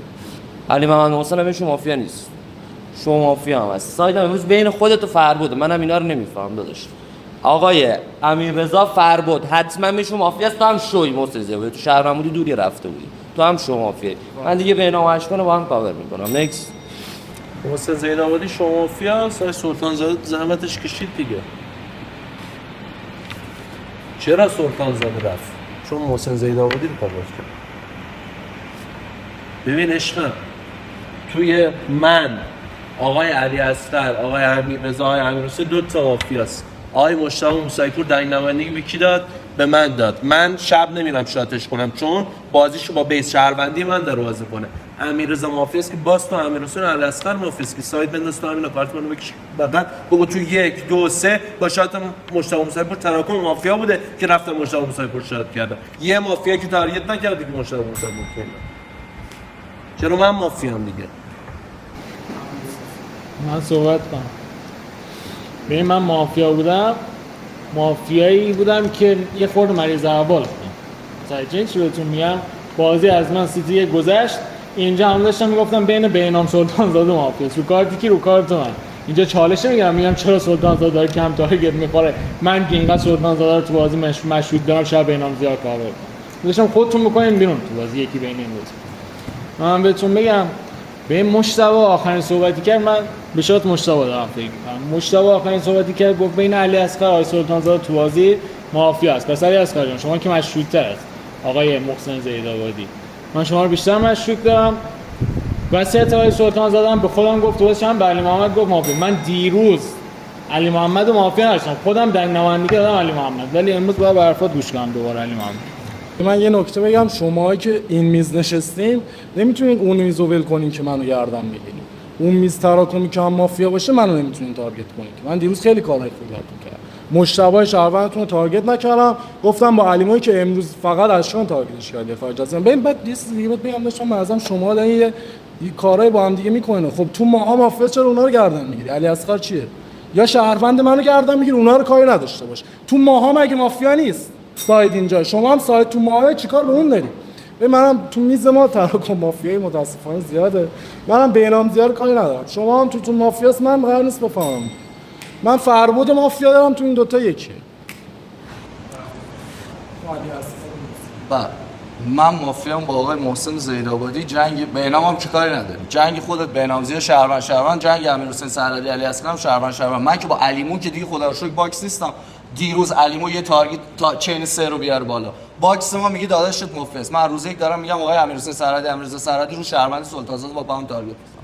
علی محمد محسن هم شما مافیا نیست، شما مافیا هم هست. ساید امروز بین خودت و فربود، منم اینا رو نمیفهم داداش. آقای امیررضا فربود حتما میشون مافیاست. تو هم شوی محسن زیدآبادی، تو شهروند بودی دوری رفته بودی، تو هم شما مافیایی. من دیگه بهنام و اشکان رو با هم کاور میکنم. نکس. محسن زیدآبادی شما مافیاست، آقای سلطان زاده زحمتش کشید دیگه. چرا سلطان زاده رفت؟ چون محسن زیدآبادی رو کاور کرد. ببین عشقم، توی من، آقای علی اصغر، آقای امیررضا، آقای امیرحسین 2 تا مافیاست. آقای مجتبی موسی‌پور دنگ نمایندگی به کی داد؟ به من داد. من شب نمیرم شاتش کنم چون بازیشو با بیس شهروندی من داره بازی کنه. امیررضا مافیاست که باز تو امیرحسین علی اصغر مافیاست که ساید بنداز تو همین کارت منو بکش بعد بگو تو 1 2 3 با شات مجتبی موسی‌پور تراکم مافیا بوده که رفتن مجتبی موسی‌پور شات کرده. یه مافیا که تاریت نکرد دیگه مجتبی موسی‌پور کنه. چرا من مافیام دیگه؟ من صحبت کنم. ببین من مافیا بودم، مافیایی بودم که یه خورده مریض احوال بودم. متوجه چی بهتون میگم؟ بازی از من سیتی 1 گذشت، اینجا هم داشتم میگفتم بین بهنام سلطان زاده مافیاست. رو کارتی کی؟ رو کارت من. اینجا چالش میگم چرا سلطان زاده داره کم تارگت میخوره، من که اینقدر سلطان زاده رو تو بازی مشهود دارم، شب بهنام زیاد کاور کنم. داشتم خودتون میکنین بیرون تو بازی، یکی بین این بود. من بهتون بگم به مجتبی آخرین صحبتی کرد، من به شات مجتبی دارم فکر می‌کنم. مجتبی آخرین صحبتی کرد گفت بین علی اصغر و آقای سلطان زاده تو بازی مافیا است. پس علی اصغر جان شما که مشکوک‌تر است آقای محسن زیدآبادی، من شما رو بیشتر مشکوک دارم. وصیت آقای سلطان زاده هم به خودم گفت تو چند به علی محمد گفت مافیا. من دیروز علی محمد مافیا نداشتم، خودم دنگ نمایندگی دادم علی محمد، ولی امروز باید به حرفات گوش کنم دوباره علی محمد. من یه نکته بگم، شماهایی که این میز نشستیم نمیتونین اون میز رو ول کنین که منو گردن بگیرین. اون میز تراکمی که هم مافیا باشه منو نمیتونین تارگت کنین. من دیروز خیلی کارهای خوبی کردم. مجتبی شهروندتون رو تارگت نکردم، گفتم با علیمایی که امروز فقط اشکان تارگتش کرد خارج از ببین بعد یه چیز دیگه بگم، داشتم مثلا شما دارین یه کارهای با هم دیگه میکنین. خب تو ماها مافیا چرا اونا رو گردن میگیری؟ علی اصغر چیه؟ یا شهروند منو گردن میگیری اونا رو کاری نداشته باش. تو ماها مگه مافیا نیست؟ ساید اینجا، شما هم ساید تو ماهای چیکار به اون داری؟ به منم تو میز ما تراکم مافیایی متاسفانه زیاده، منم بهنام زیاد کاری ندارم. شما هم تو مافیاست، من قرار نیست بفهمم. من فربود مافیا دارم، تو این دوتا یکیه. من مافیام با آقای محسن زیدآبادی، جنگ بهنام هم چیکاری نداریم. جنگ خودت بهنامزی شهروند، جنگ امیرحسین سرحدی علی اصغر هم شهروند. من که با علیمو که دیگه خدا رو شکر باکس نیستم. دیروز علیمو یه تارگت تا چین 3 رو بیاره بالا. باکس ما میگه داداشت مفلس. من روز یک دارم میگم آقای امیرحسین سرحدی امیررضا سرحدی رو شهروند سلطان زاده با هم تارگت می‌زنن.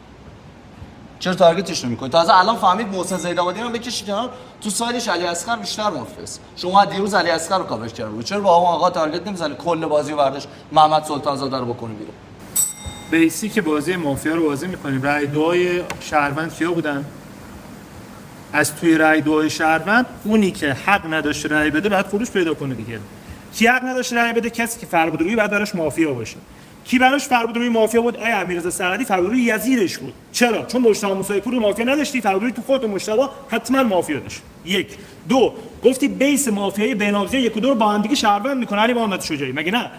چرا تارگتش نمی‌کنی؟ تازه الان فهمید محسن زیدآبادی رو بکشی کنار، تو سایدش علی اصغر بیشتر مفلس. شما دیروز علی اصغر رو کاور کردید. چرا با آقا تارگت نمی‌زنی؟ کل بازی رو برداشت محمد سلطان زاده رو بکنی بیرون. بیسیک بازی مافیا رو بازی می‌کنیم. رای دوهای شهروند کیا بودن؟ از توی رای دوهای شهروند اونی که حق نداشت رای بده بعد خودش پیدا کنه دیگه. کی حق نداشت رای بده؟ کسی که فربودرویی بعد براش مافیا باشه. کی براش فربودرویی مافیا بود؟ آیا امیررضا سرحدی فربودرویی یزیدش بود. چرا؟ چون مجتبی موسی‌پور مافیا نداشتی، فربودرویی تو خودت مجتبی حتما مافیا داشت. 1 2 گفتی بیس مافیایی بینازی 1 و 2 رو با هم دیگه شهروند میکنه علی محمد شجاعی، مگه نه؟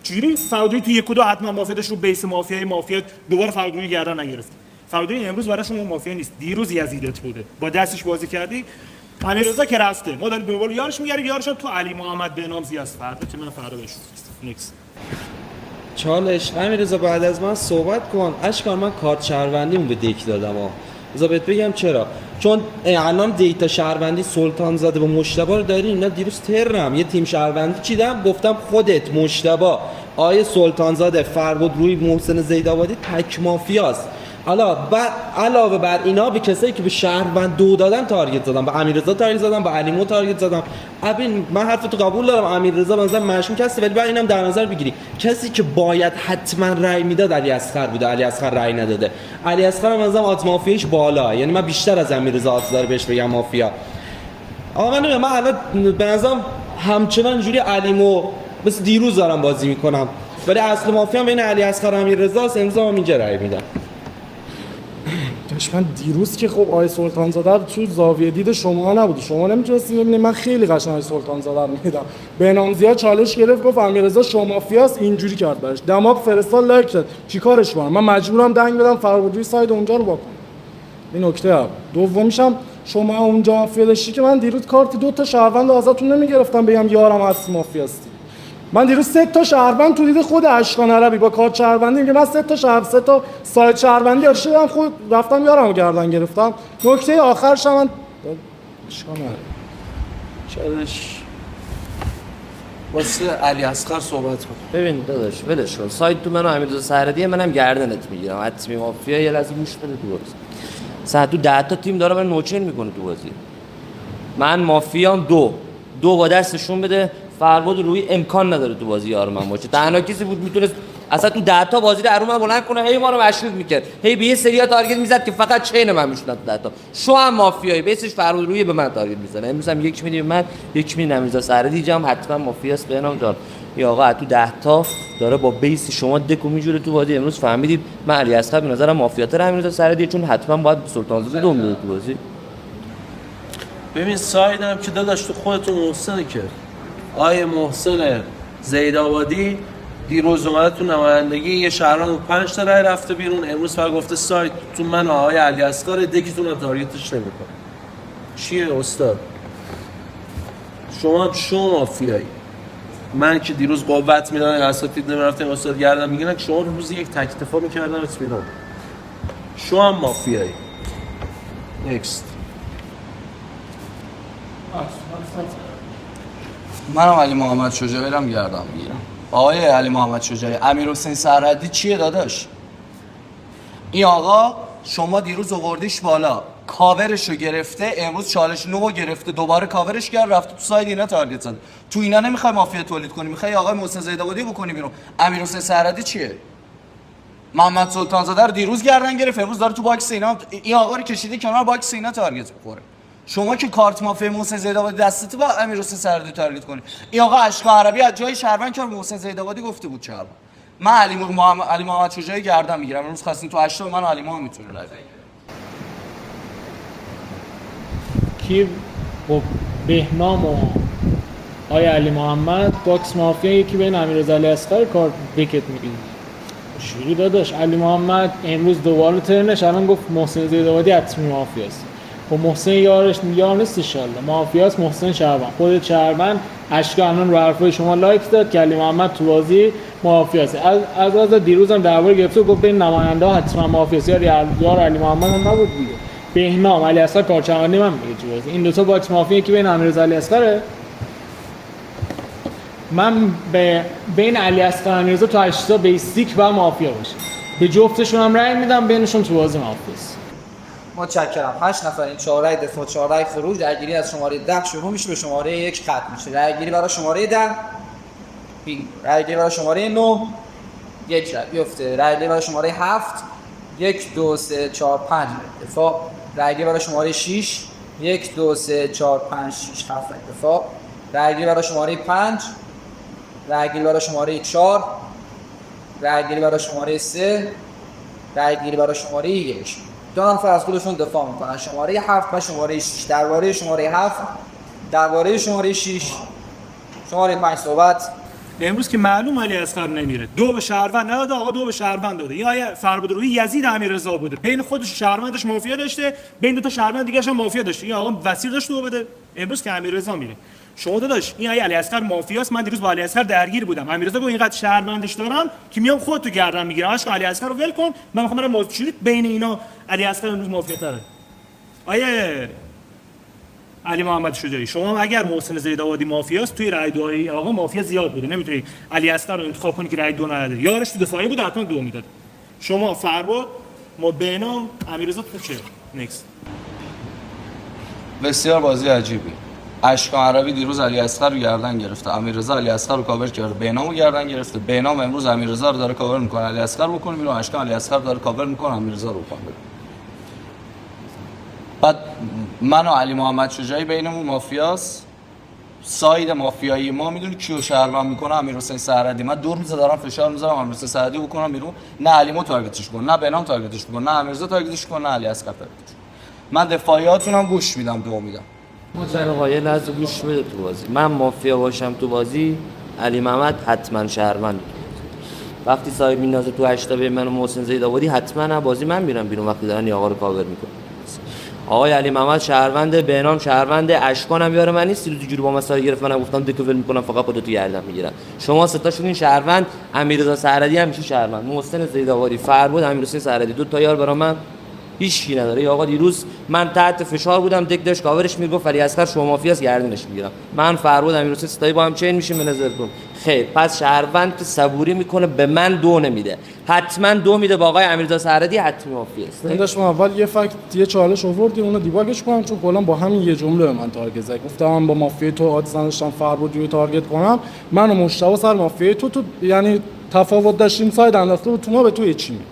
چجوری فربودرویی تو 1 و 2 حتما مافیا داشت، رو بیس مافیا دوباره فربودرویی گردن نگرفت؟ فربودرویی امروز براش اون مافیا نیست، دیروز یزیدت بوده، با دستش بازی کردی. امیررضا که رفته، ما داریم دوباره یارش میگردیم، یارش تو علی محمد بهنامزی است. فردا که من فردا بهش نیکس چالش امیررضا بعد از من صحبت کن. اشکان من کارت شهروندیمو به دک دادم بذار بهت بگم چرا. چون الان دیتا شهروندی سلطان زاده با مجتبی رو داری. اینا دیروز ترم یه تیم شهروندی چیدم، گفتم خودت مجتبی آیه سلطان زاده فربودرویی محسن زیدآبادی تک مافیاست. حالا علاوه بر اینا به کسایی که به شهروند 2 دادن تارگت زدم، به امیررضا تارگت زدم، به علیمو تارگت زدم. ببین من حرفتو قبول دارم، امیررضا به نظر مشکوک هست، ولی بعد اینم در نظر بگیری کسی که باید حتما رأی میداد علی اصغر بوده. علی اصغر رأی نداده. علی اصغر به نظرم آت مافیایش بالا، یعنی من بیشتر از امیررضا آت داره بهش بگم مافیا. آقا من الان به نظرم همچنان اینجوری علیمو مثل دیروز دارم بازی میکنم، ولی اصل مافیا بین علی اصغر و امیررضا است. امروز هم اینجا رأی میدم. من دیروز که خب آقای سلطان زاده تو زاویه دید شما نبود، شما نمیتونستید ببینید. من خیلی قشنگ آقای سلطان زاده رو میدم. بهنام زیاد چالش گرفت گفت امیررضا شما مافیاست، اینجوری کرد براش دماغ فرستاد لایک داد. چیکارش کنم؟ من مجبورم دنگ بدم فرودوی ساید اونجا رو واکنم. این نکته اول. دومیشم شما اونجا مافیا داشتی که من دیروز کارت دو تا شهروند ازتون نمیگرفتم بگم یارم هست مافیاستی. من دیروز 3 تا شهروند تو دید خود اشکان عربی با کارت شهروندی میگه من 3 تا سایت شهروندی ارشدم خود رفتم یارمو گردن گرفتم. نکته آخرش من اشکان عربی چالش واسه علی اصغر صحبت کن. ببین داداش ولش کن، سایت تو من و امیررضا سهردی، منم گردنت میگیرم. حتمی مافیا یه لحظه گوش بده تو بازی. ساعت تو 10 تا تیم داره من نوچین میکنه تو بازی. من مافیام دو با دستشون بده. فرباد روی امکان نداره تو بازی یار من باشه. تنها کسی بود میتونست اصلا تو 10 تا بازی رو من بلند کنه، هی ما رو مشکوک میکرد، هی به یه سری تارگت میزد که فقط چین من میشد تو 10 تا. شو هم مافیایی بیسش فرباد روی به من تارگت میزنه. امروز هم یک میدی به من، یک میدی امیررضا سهردی. جام حتما مافیاست. بهنام جان این آقا تو 10 تا داره با بیس شما دکو میجوره تو بازی. امروز فهمیدید من علی اصغر به نظرم مافیاتر امیررضا سهردی، چون حتما باید سلطان زاده دوم بده تو بازی. ببین سایدم که داداش تو خودتون محسنه که آیه محسن زیدآبادی دیروز اومده تو نمایندگی یه شهران 5 تا رای رفته بیرون، امروز فقط گفته سایت تو من و آقای علی اصغر، دکتون رو تارگتش نمیکنه. چیه استاد؟ شما مافیایی. من که دیروز قوت میدادم اساتید نمیرفتم استاد گردن میگیرن، شما روز یک تک دفاع میکردنت بیرون. شما مافیایی. نکست. منم علی محمد شجاعی رو گردم میگیرم. آقای علی محمد شجاعی، امیرحسین سرحدی چیه داداش؟ این آقا شما دیروز آوردیش بالا، کاورش رو گرفته، امروز چالش نو گرفته، دوباره کاورش کرد، رفته تو ساید اینا تارگت زد. تو اینا نمیخوای مافیا تولید کنی، میخوای آقای محسن زیدآبادی بکنی بیرون. امیرحسین سرحدی چیه؟ محمد سلطان زاده رو دیروز گردن گرفت، امروز داره تو باکس اینا این آقا رو کشیده کنار، باکس اینا تارگت می‌خوره. شما که کارت مافیا محسن زیدآبادی دستت با امیرحسین سرحدی تارگت کنی. این آقا اشکان عربی از جای شهروند که محسن زیدآبادی گفته بود چرا. من علی محمد شجاعی گردن میگیرم. امروز خواستین تو 8 تا من علی محمد میتونه رای بده. کی با بهنام و آیا علی محمد باکس مافیا، یکی بین امیررضا علی اصغر کار بکت میگیره. شوری داداش، علی محمد امروز دوباره ترنش الان گفت محسن زیدآبادی حتمی مافیاست. خب محسن یار نیست ان شاء الله، مافیاست. محسن شهروند، خودت شهروند، اشکان الان رو حرفای شما لایک داد که علی محمد تو بازی مافیاست. از دیروز هم درباره گرفت گفت بین نماینده ها حتما مافیاست. یار علی محمد هم نبود دیگه. بهنام علی اصغر کارچمندی من میگه تو بازی. این دو تا باکس مافیا که بین امیررضا علی اصغره. من بین علی اصغر و امیررضا تو 8 تا بیسیک با مافیا باشه. به جفتشون هم رأی میدم، بینشون تو بازی مافیاست. متشکرم. 8 نفر این 4 رای دفاع، 4 رای خروج. رأیگیری از شماره 10 شروع میشه به شماره 1 ختم میشه. رأیگیری برای شماره 10 رأیگیری برای شماره 9 یک رأی بیفته. رأیگیری برای شماره 7 1 2 3 4 5 دفاع. رأیگیری برای شماره 6 1 2 3 4 5 6 7 دفاع. رأیگیری برای شماره 5 رأیگیری برای شماره 4 رأیگیری برای شماره 3 رأیگیری برای شماره 1. دو نفر از خودشون دفاع میکنن. شماره 7 و شماره 6. درباره شماره 7 درباره شماره 6 شماره 5 صحبت. امروز که معلوم علی اصغر نمیره. 2 به شهروند نداده آقا، 2 به شهروند داده. این آیه فرباد روی یزید امیررضا بوده. بین خودش شهروندش مافیا داشته، بین دو تا شهروند دیگه هم مافیا داشته. این آقا وزیر داشت 2 بده. امروز که امیررضا میره. شما داداش این آیه علی اصغر مافیاست. من دیروز با علی اصغر درگیر بودم. امیررضا گفت اینقدر شهروندش دارم که میام خودتو گردن میگیرم. عشق علی اصغر رو ول کن. من میخوام برم مافیا بین اینا علی اصغر امروز مافیا تره. آیه علی محمد شجاعی، شما اگر محسن زیدآبادی مافیاست توی رای دوهای آقا مافیا زیاد بوده، نمیتونی علی اصغر رو انتخاب کنی که رای 2 نداده. یارش تو دفاعی بود حتما 2 میداد. شما فرباد ما بهنام امیررضا تو چه نکست. بسیار بازی عجیبی. اشکان عربی دیروز علی اصغر رو گردن گرفته، امیررضا علی اصغر رو کاور کرده، بهنام رو گردن گرفته. بهنام امروز امیررضا رو داره کاور میکنه، علی اصغر رو بکنه بیرون. اشکان علی اصغر داره کاور میکنه، امیررضا رو بکنه بیرون. بعد من و علی محمد شجاعی بینمون مافیاست. ساید مافیایی ما میدونی کیو شهروند میکنه؟ امیرحسین سرحدی. من دور میذارم دارم فشار میذارم امیرحسین سرحدی بکنم بیرون، نه علیمو تارگتش کنه، نه بهنام تارگتش کنه، نه امیرزا تارگتش کنه، نه علی اصغر تارگتش. من دفاعیاتونم گوش میدم، دو میدم. آقا یه لحظه گوش بده تو بازی. من مافیا باشم تو بازی علی محمد حتما شهروند. وقتی صاحب میندازه تو 8 تا به من و محسن زیدآبادی حتما بازی من میرم بیرون وقتی دارن این آقا رو کاور میکنه. آقای علی محمد شهرونده، بهنام شهرونده، اشکانم یار من نیست. روزی جوری با مسائل گرفت منم گفتم دکو ول میکنم فقط خودت تو گردن میگیرم. شما سه تاشون این شهروند، امیررضا سرحدی هم میشه شهروند، محسن زیدآبادی، فربود، امیرحسین سرحدی، دو تا یار برام من هیچ کی نداره. آقا دیروز من تحت فشار بودم، دک داش کاورش میگفت علی اصغر شما مافیاس گردنش میگیرم. من فربود امیرحسین ستایی با هم چین میشیم به نظرتون؟ خیر، پس شهروند که صبوری میکنه به من دو نمیده، حتما دو میده با آقای امیررضا سرحدی، حتمی مافیاست. داداش ما اول یه فکت یه چالش آوردی اونو دیباگش کنم، چون کلا با همین یه جمله به من تارگت زد. گفتم من با مافیای تو آدز نداشتم فربود رو تارگت کنم، من و مشتاق سر مافیای تو یعنی تفاوت داشتیم، ساید انداخته بود تو ما به تو چی میگه.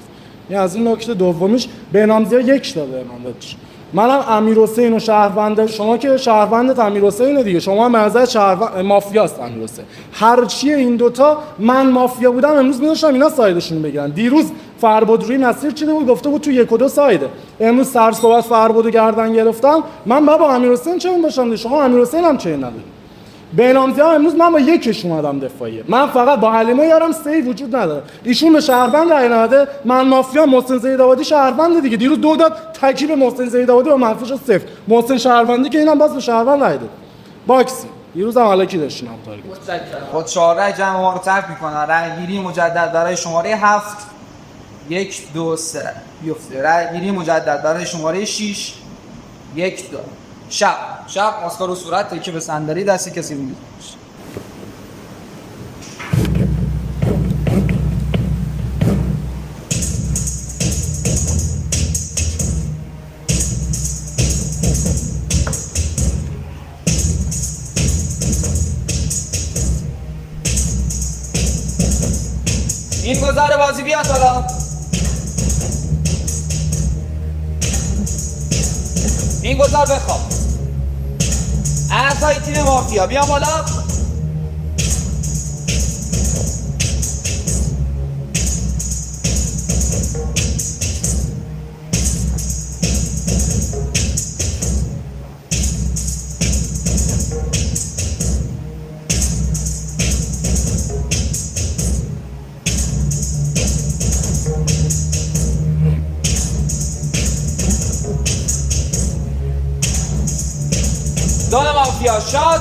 این از این نکته. دومیش بهنامزیا یک داده من داداش. منم امیرحسین و شهروند، شما که شهروندت امیرحسینه دیگه، شما هم از شهروند مافیاست امیرحسین. هر چی این دوتا من مافیا بودم امروز می‌داشتم اینا سایدشون بگیرن. دیروز فربود روی مسیر چیده بود، گفته بود تو یک و دو سایده. امروز سر صحبت فربودو گردن گرفتم، من با امیرحسین چه باشم، شما امیرحسین هم چه نداری. بهنامزیا امروز من با یکش اومدم دفاعیه، من فقط با علیمو یارم سی وجود نداره. ایشون به شهروند رای نده، من مافیا، محسن زیدآبادی شهروند دیگه. دیروز دو داد تکیب محسن زیدآبادی با منفیش صفر. محسن شهروندی که اینم باز به شهروند رای داد. باکسی دیروز هم الکی داشتیم تارگت. خود 4 رای جمع ما رو ترک میکنن. رای گیری مجدد برای شماره 7 1 2 3 بیفته. رای گیری مجدد برای شماره 6 1 2. شب ماسکارو صورت تکیه به صندلی، دستی کسی رو میزنش. این گذر بازی بیاد بالا. این گذر بخواب. اعضای تیم مافیا بیا بالا. دان مافیا شاد.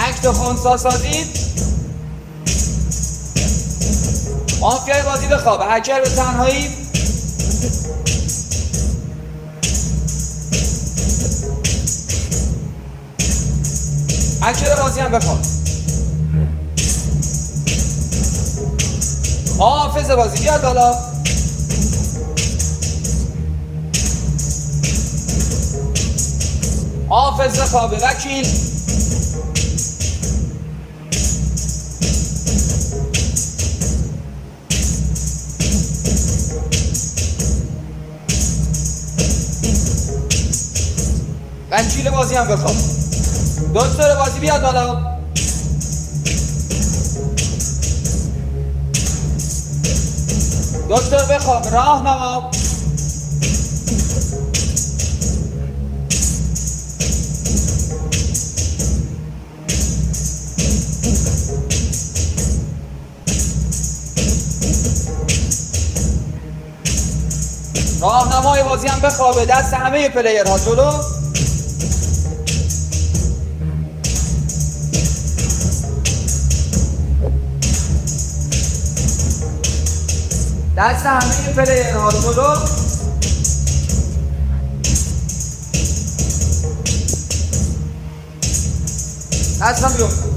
اکت خونسا سازید. مافیای بازی بخوابه. هکر به تنهایی. هکر بازی هم بخواب. حافظ بازی بیاد بالا. حافظ خوابه. وکیل وکیل بازی هم بخواب. دکتر بازی بیاد بالا. دکتر بخواب. راهنما راهنمای بازی هم بخوابه. دست همه پلیرها جلو. دست همه پلیرها جلو. دست هم بیفته.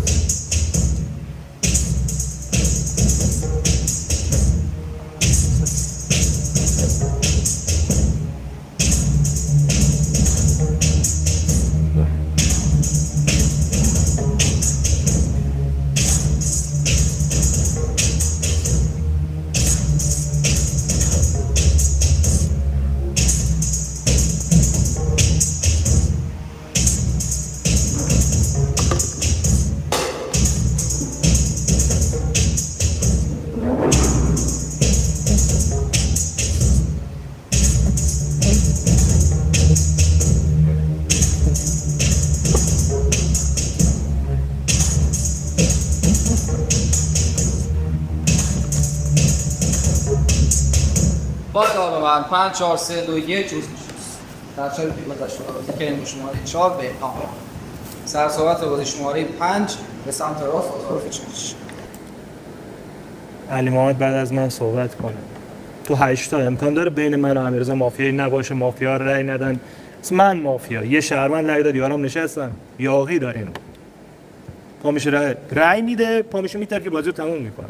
با ادامه من 5 4 3 2 1 روز میشه. در چهار گذشته که شماره 4 به سر صحبت بازی شماره 5 به سمت راست طرف علی محمد بعد از من صحبت کنه. تو 8 تا امکان داره بین من و امیررضا مافیایی نباشه، مافیا رأی ندن. من مافیا یه شهروند رأی داد، یارم نشستن، یاغی داریم. پا میشه رأی میده، پا میشه میتره که بازی رو تموم میکنه.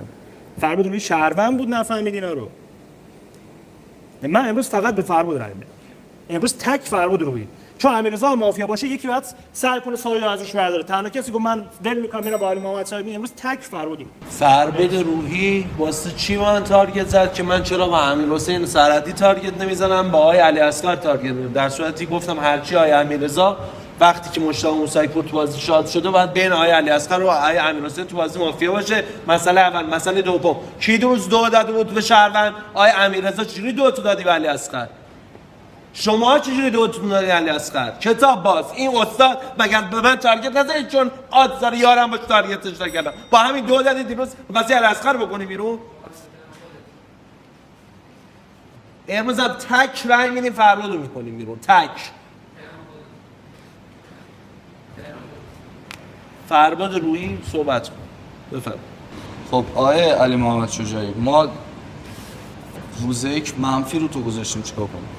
فربود روی شهروند بود نفهمید اینا رو. من امروز فقط به فربود رأی میدم. امروز تک فربود روی. چون امیررضا مافیا باشه یکی بعد سعی کنه سایه ازش برداره. تنها کسی که من دل میکنم میرم با علی محمد صاحبی امروز تک فربود. فربود روحی واسه چی من تارگت زد که من چرا با امیرحسین سرحدی تارگت نمیزنم، با آقای علی اصغر تارگت میزنم، در صورتی گفتم هرچی آقای امیررضا وقتی که مشتاق موسی‌پور تو بازی شاد شده باید بین آقای علی اصغر و آقای امیرحسین تو بازی مافیا باشه. مسئله اول. مسئله دوم، کی روز دو داده بود به شهروند؟ آقای امیررضا. چجوری دو تا دادی به علی اصغر؟ شما چجوری دوتون داری علی اصغر؟ کتاب باز. این استاد مگر به من تارگت نزدید چون آدزار یارم باش تارگتش نکردم؟ با همین دو دادید دیروز واسه علی اصغر بکنی بیرون؟ امروز هم تک رنگ میدیم فربود رو میکنیم بیرون. تک فربود روی صحبت کن. بفرم. خب آقای علی محمد شجاعی، ما روز یک منفی رو تو گذاشتیم، چیکار کنیم؟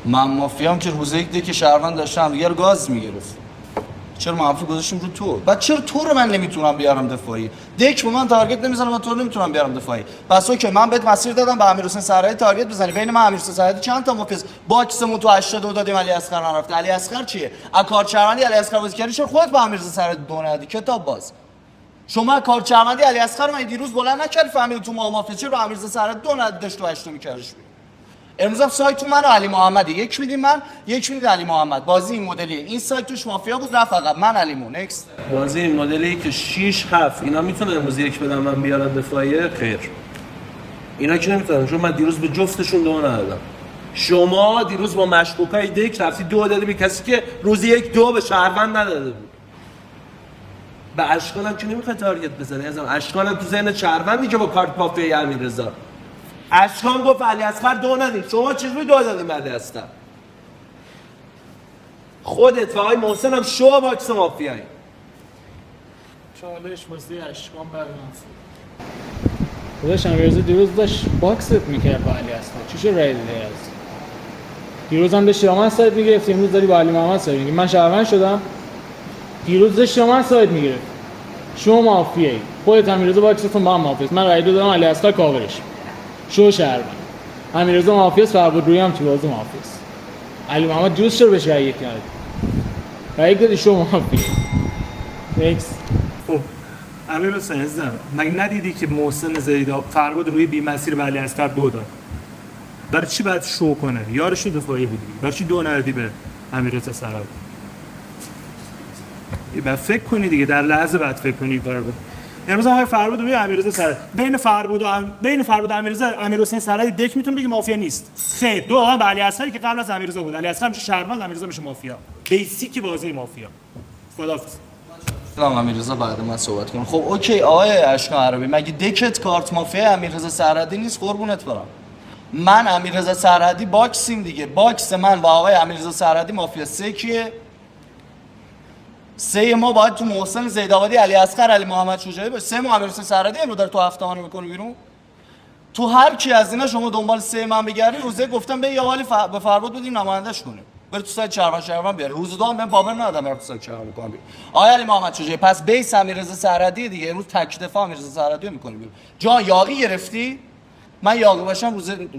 من مافیام که روز یک دیگه شهروند داشتم دیگه رو گاز میگرفت. چرا منفی گذاشتیم رو تو؟ بعد چرا تو رو من نمیتونم بیارم دفاعی؟ دک به من تارگت نمیزنه، من تو رو نمیتونم بیارم دفاعی. پس اوکی، من بهت مسیر دادم به امیرحسین سرحدی تارگت بزنی. بین من امیرحسین سرحدی چند تا مافیاس باکسمون تو 82 دادیم، علی اصغر نرفت. علی اصغر چیه؟ کارت شهروندی علی اصغر بازی کردی، چرا خودت با امیرحسین سرحدی دو ندی؟ کتاب باز. شما کارت شهروندی علی اصغر من دیروز بلند نکردی فهمیدی تو مافیا، چرا با امیرحسین سرحدی دو نداشت تو 8 میکردش؟ امروز هم سایت تو من و علی محمد، یک میدیم من، یک میدید علی محمد. بازی این مدلیه. این سایت توش مافیا بود، رفت عقب. من علیمو نکست. بازی این مدلی که 6 7 اینا میتونه امروز یک بدم من بیارم دفاعیه؟ خیر. اینا که نمیتونن، چون من دیروز به جفتشون دو ندادم. شما دیروز با مشکوکای دک رفتی دو دادی به کسی که روز یک دو به شهروند نداده بود. به اشکال هم که نمیخواد تارگت بزنی. ازم اشکال هم تو ذهن شهروندی که با کارت مافیای امیررضا اشکان گفت علی اصغر دو ندید. شما چجوری دو دادید علی اصغر؟ خودت و آقای محسن هم شو باکس مافیایی. چالش واسه اشکان بعد خودش امیررضا دیروز داشت باکست میکرد با علی اصغر، چی شد رای دادی از دیروز هم داشتی با من سایت میگرفتی، امروز داری با علی محمد سایت میگیری. من شهروند شدم، دیروز داشتی با من سایت میگرفت. شما مافیایی، خودت امیررضا باکستون با هم مافیاست. من رای دادم علی اصغر کاورش شو شهروند. امیررضا مافیاست، فربود روی هم تو بازی مافیاست. علی محمد دیروز چرا بهش رای یک نداد؟ رای یک دادی شو مافیایی. نکس. خب امیرحسین عزیزم، مگه ندیدی که محسن زیدا فربود روی بی مسیر به علی اصغر دو داد؟ برای چی باید شو کنه؟ یارش دفاعی بودی، برای چی دو ندادی به امیررضا سرحدی؟ بعد فکر کنی دیگه، در لحظه بعد فکر کنی کارو. امروز آقای فربود روی امیررضا سرحدی، بین فربود و امیررضا امیرحسین سرحدی دک میتونه بگه مافیا نیست. خیر، دو آقا به علی اصغری که قبل از امیررضا بود. علی اصغر میشه شهروند، امیررضا میشه مافیا. بیسیک بازی مافیا. خداحافظ. سلام امیررضا بعد من صحبت کنم. خب اوکی آقای اشکان عربی، مگه دکت کارت مافیا امیررضا سرحدی نیست؟ قربونت برم. من امیررضا سرحدی باکسیم دیگه. باکس من و آقای امیررضا سرحدی مافیا سه کیه؟ سه ما باید تو محسن زیدآبادی، علی اصغر، علی محمد شجاعی باشه. سه ما امیرحسین سرحدی امروز داره تو هفته منو میکنه بیرون. تو هر کی از اینا شما دنبال سه من بگردی، روزه گفتم به یا ولی به فربود بدیم نمایندش کنه. بره تو سایت شهروند بیاره. روز دو هم من پاور ندادم برای تو سایت شهروند بکنم بیرون. آقای علی محمد شجاعی، پس بیس امیررضا سرحدی دیگه. امروز تک دفاع امیررضا سرحدی رو میکنی بیرون. جا یاغی گرفتی؟ من یاغی باشم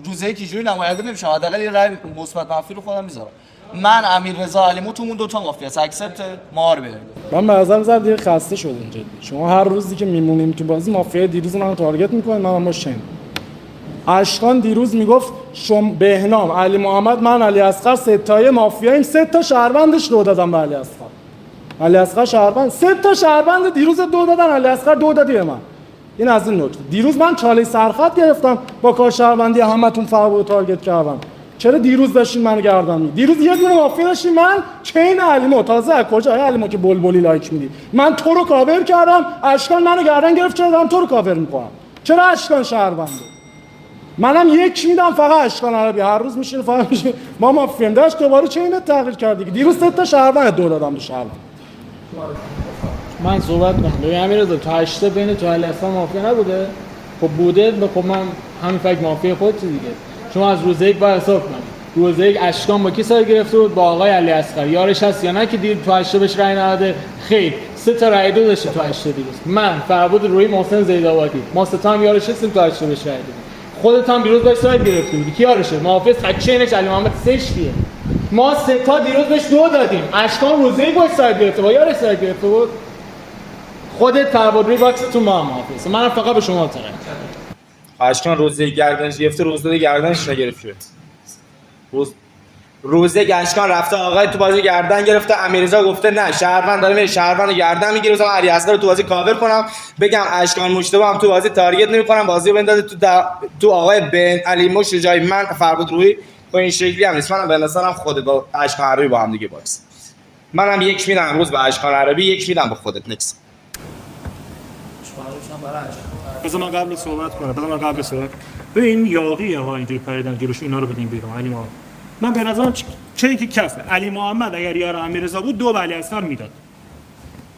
روزه یکی جوری نماینده نمیشم. حداقل یه رأی مثبت منفی رو خودم میذارم. من امیررضا علیمو تو اون دو تا مافیاست. اکسپت مار بریم. من به نظرم زدم دیگه خسته شدیم جدی. شما هر روزی که میمونیم تو بازی مافیا دیروز منو تارگت میکنید، من باش اشکان دیروز میگفت بهنام، علی محمد، من علی اصغر ستایی مافیاییم. سه تا شهروندش دو دادم به علی اصغر. علی اصغر شهروند، سه تا شهروند دیروز دو دادن، علی اصغر دو دادی به من. این از این نکته. دیروز من چاله سرخط گرفتم با کار شهروندی همتون فربود تارگت کردم. چرا دیروز داشتین منو گردن می؟ دیروز یه دونه مافیا داشتین من، چین علیمو. تازه از کجا علیمو که بلبلی لایک میدی؟ من تو رو کاور کردم، اشکان منو گردن گرفت، چرا دارم تو رو کاور میکنم؟ چرا اشکان شهرونده؟ منم یک میدم فقط اشکان عربی، هر روز میشه فقط میشه ما مافیم داشت دوباره چینت تغییر کرد دیگه. دیروز 3 تا شهروند دو دادم به شهروند. من صحبت کنم. ببین امیررضا تو 8 بین تو علی اصغر مافیا نبوده؟ خب بوده. خب من همین فکر مافیا خودت دیگه. شما از روز یک باید حساب کنید. روز یک اشکان با کی سایت گرفته بود؟ با آقای علی اصغر. یارش هست یا نه که دید تو 8 بهش رأی نداده؟ خیر. 3 تا رأی دو داشته تو 8 دیروز. من، فربود روی، محسن زیدآبادی. ما 3 تا هم یارش هستیم تو 8 بهش رأی دادیم. خودت هم دیروز باش سایت گرفته بودی. کی یارشه؟ محافظ تکچینش علی محمد سشتیه. ما 3 تا دیروز بهش دو دادیم. اشکان روز یک باش سایت گرفته، با یارش سایت گرفته بود. خودت فربود روی باکستون با هم محافظ. منم فقط به شما اعتراض دارم. اشکان روزه گردنش گرفته، روزه گردنش نگرفته. روزه اشکان رفته آقای تو بازی گردن گرفته، امیررضا گفته نه شهروند داره میره شهروند گردن میگیره. مثلا علی اصغر رو تو بازی کاور کنم بگم اشکان مجتبی هم تو بازی تارگت نمیکنم، بازی رو بندازه تو آقای بن علی مش جای من فربود روی. با این شکلی هم نیست. منم به نظرم خودت با اشکان عربی با هم دیگه باکس. منم یک میدم امروز به اشکان عربی، یک میدم به خودت. نکس. بذار من قبل صحبت کنم. ببین یاقیه ها اینجوری پریدن جلوش اینا رو بدیم بیرون. علی محمد من به نظرم چه که کفه. علی محمد اگر یار امیررضا بود دو به علی اصغر میداد.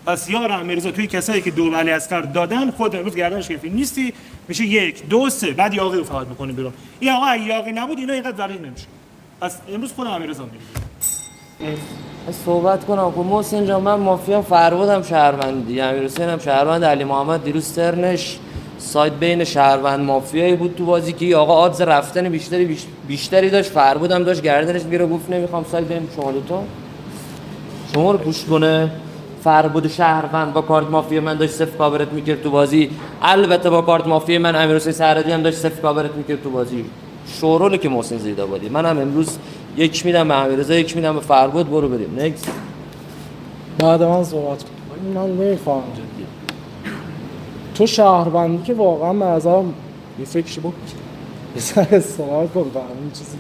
پس یار امیررضا توی کسایی که دو به علی اصغر دادن خود امروز گردنش گرفتی نیستی، میشه 1 2 3 بعد یاقی رو فقط میکنه بیرون. این آقا یاقی نبود اینا اینقدر ضعیف نمیشه. پس امروز خود امیررضا میره. صحبت کنم. خب محسن جان من مافیا فربودم شهروند دیگه، امیرحسین هم شهروند، علی محمد دیروز ترنش سایت بین شهروند مافیایی بود تو بازی که آقا آدز رفتن بیشتری داشت، فربودم داشت گردنش میگیره گفت نمیخوام سایت بین شما دوتا شما رو پوش کنه. فربود شهروند با کارت مافیا من داشت صفر کاورت میکرد تو بازی، البته با کارت مافیا من امیرحسین سرحدی هم داشت صفر کاورت میکرد تو بازی. شوروله که محسن زیدآبادی. منم امروز یک میدم به امیررضا، یک میدم به فربود. برو بریم. نکس. بعد من صحبت کنم. من نمیفهمم جدی. تو شهروندی که واقعا به نظرم یه فکرشی بود. بسر سوال کن فهمیم چیزی.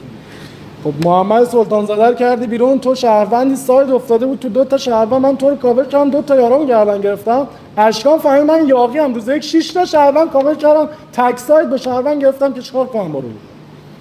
خب محمد سلطان زاده رو کردی بیرون، تو شهروندی ساید افتاده بود تو 2 تا شهروند، من تو رو کاور کردم 2 تا یارامو گردن گرفتم. اشکان فهمید من یاقی ام، روز یک 6 تا شهروند کاور کردم، تک ساید به شهروند گرفتم که چیکار کنم برو.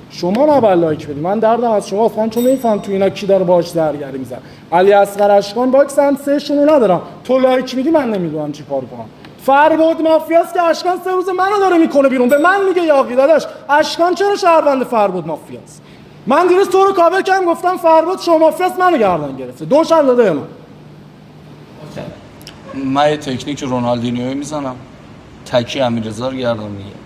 شما نباید لایک بدی. من دردم از شما اصلا، چون نمیفهم تو اینا کی داره باهاش درگیری میزنه. علی اصغر اشکان باکسن، 3 شونو ندارم. تو لایک میدی من نمیدونم چیکار کنم. فربود مافیاست که اشکان 3 روز منو داره میکنه بیرون، به من میگه یاقی. داداش اشکان چرا شهروند فربود مافیاست؟ من دیروز تو رو کاور کردم گفتم فربود شما مافیاست، منو گردن گرفته. دوشم داده من. من یه تکنیک رونالدینیویی میزنم، تکی امیررضا رو گردن میگیرم.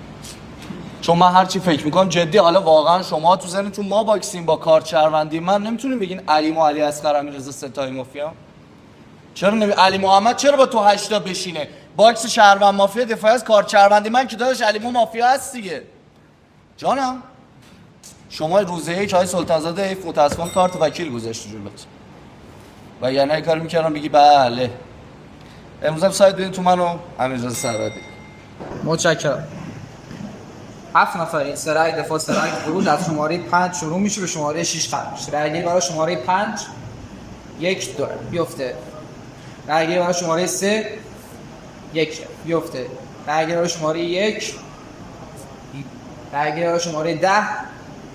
چون من هر چی فکر میکنم جدی، حالا واقعا شما تو ذهنتون ما باکسیم با کارت شهروندی من نمیتونین بگین علی و علی اصغر امیررضا ستایی مافیا؟ چرا علی محمد چرا با تو 8 تا بشینه؟ باکس شهروند مافیا دفاعی از کارت شهروندی من که داداش علی مافیا هست دیگه. جانم شما روزه یک های سلطان زاده متاسفانه کارت وکیل گذاشت جلوت و یعنی این کار میکردم بگی بله امروز هم سایت بدین تو من و امیررضا سرحدی. متشکرم. 7 نفر این سرای دفاع سرای خروج از شماره 5 شروع میشه به شماره 6 ختم میشه. رأیگیری برای شماره 5 1 2 بیفته. رأیگیری برای شماره 3 1 بیفته. رأیگیری برای شماره 1 رأیگیری برای شماره 10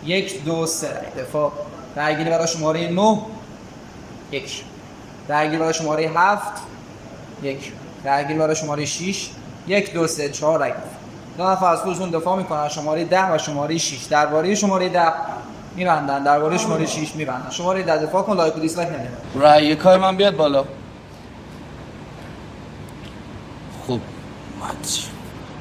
1 2 3 دفاع. رأیگیری برای شماره 9 1 رأیگیری برای شماره 7 1 رأیگیری برای شماره 6 1 2 3 4 رأی. 2 نفر از خودشون دفاع میکنن. شماره 10 و شماره 6 درباره شماره 10 میبندن، درباره شماره 6 میبندن. شماره 10 دفاع کن، لایک و دیسلایک نده. رأی یکای من بیاد بالا. خب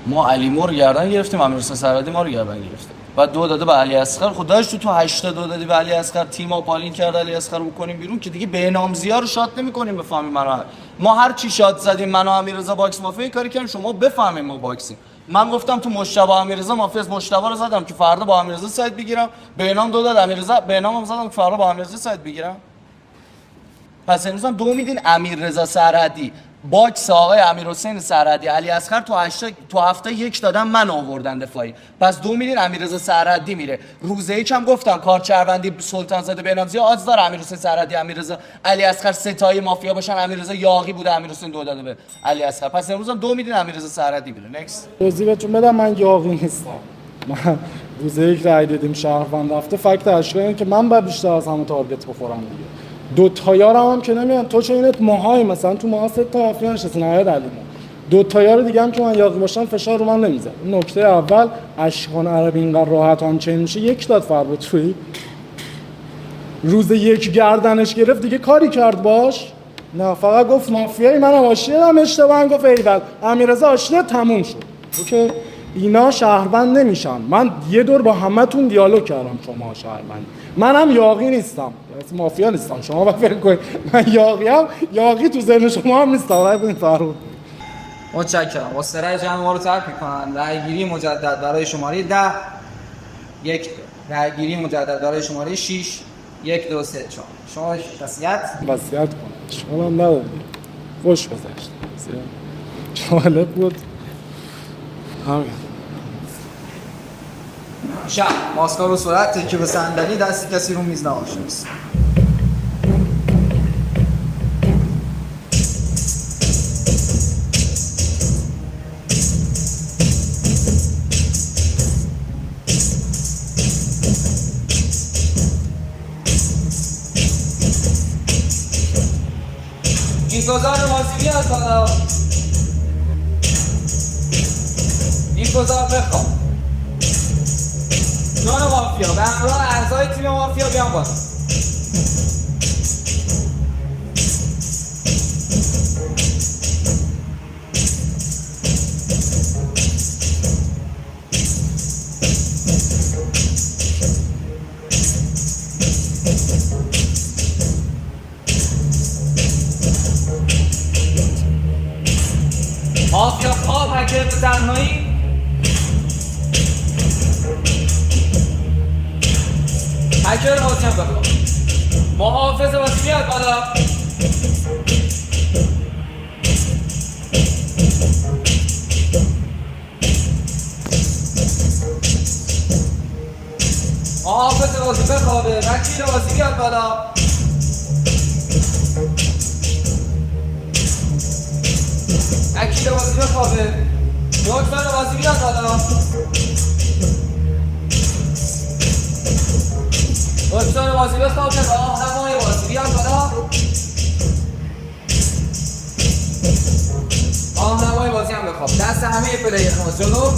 ما علی مو رو گردن گرفتیم، امیرحسین سرحدی ما رو گردن گرفته. بعد 2 داده به علی اصغر. خب داشت تو 8 تا 2 دادی به علی اصغر، تیم‌ها پالین کرد علی اصغر رو بکنیم بیرون که دیگه بهنامزی‌ها رو شات نمی‌کنیم بفهمیم ما هر چی شات زدیم من و امیررضا باکس مافیا کاری کردیم شما بفهمیم ما باکسیم. من گفتم تو مجتبی امیررضا مافیاست، مجتبی رو زدم که فردا با امیررضا سایت بگیرم، بهنام 2 داد امیررضا، بهنامم زدم که فردا با امیررضا سایت بگیرم. پس امروز هم 2 میدین امیررضا سرحدی، باکس آقای امیرحسین سرحدی، علی اصغر تو هفته 1 دادن من آوردن دفاعی. پس 2 میدین امیررضا سرحدی میره. روز یک هم گفتم کارت شهروندی سلطان زاده بهنامزی آدز داره امیرحسین سرحدی امیررضا علی اصغر ستایی مافیا باشن، امیررضا یاغی بوده امیرحسین 2 داده به علی اصغر. پس امروز هم 2 میدین امیررضا سرحدی میره. نکست. توضیح بهتون بدم من یاغی نیستم. من روز یک رای دادیم شهروند رفته، فکت اشکال اینه که من باید بیشتر از همه تارگت بخورم دیگه. دو تا یارم هم که نمیان، تو چه اینت ماهای مثلا تو ماها 3 تا مافیا نشسته نهایت علیمو، 2 تا یار دیگه هم که من یاقی باشم فشار رو من نمیذاره. نکته اول اشکان عربی اینقدر راحت آن چین میشه، یک داد فردا توی روز یک گردنش گرفت دیگه کاری کرد باش؟ نه، فقط گفت مافیایی، منم آشیدم اشتباهی، گفت ایول امیررضا آشیده تموم شد. اوکی، اینا شهروند نمیشن. من یه دور با همتون دیالوگ کردم شما شهروند، منم یاقی نیستم، مافیا نیستم، شما باید فکر کنید من یاقیم، یاقی تو ذهن شما هم نیستم. رای بدین فرود. متشکرم. مسترای جمع ما رو ترک میکنن. رأیگیری مجدد برای شماره 10 1 رأیگیری مجدد برای شماره 6 1 2 3 4. شما وصیت کنم. شما هم ندارید. خوش گذشت. جالب بود. همین. شب ماسکار و صورت که به صندلی، دستی کسی رو میز نباشه. گذار مازیگی از بالا این گذار بخوام جان مافیا به همراه اعضای تیم مافیا بیان بالا. مافیا خواب هکر به تنهایی هکر بازی هم بخواب محافظ بازی بیاد بالا. محافظ بازی بخوابه. وکیل بازی بیاد بالا. وکیل بازی بخوابه. دکتر بازی بیاد بالا. دکتر بازی بخوابه. راهنمای بازی بیاد بالا. راهنمای بازی هم بخواب. دست همه پلیرها جلو.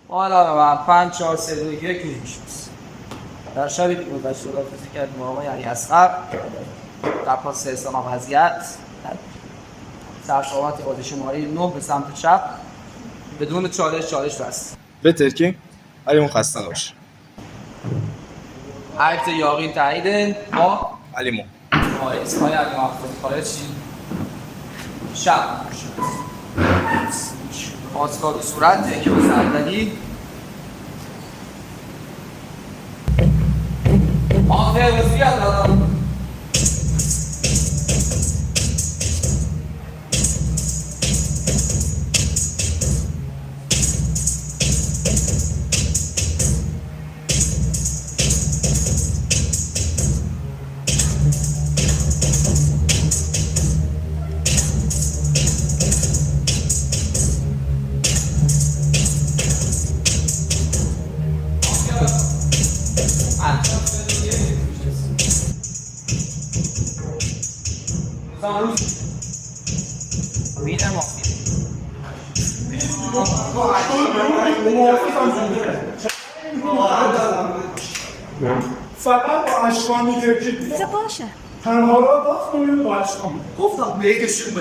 حالا من 5 4 3 2 1 میشوس. در شبی که گذشت خداحافظی کردیم با آقای علی اصغر در پاس استنام وضعیت سرصحبت بازی شماره 9 به سمت چپ بدون چالش بست. بترکیم علی اون خسته نباشه. عکس یاقین تایید با علی مو اسمای علی محفوظ خارجی شب ماسکار و صورت که به صندلی مافیا بازی بیاد بالا. فقط با اشکانی ترکید باشه تنها را باخت با اشکان گفتم بگشون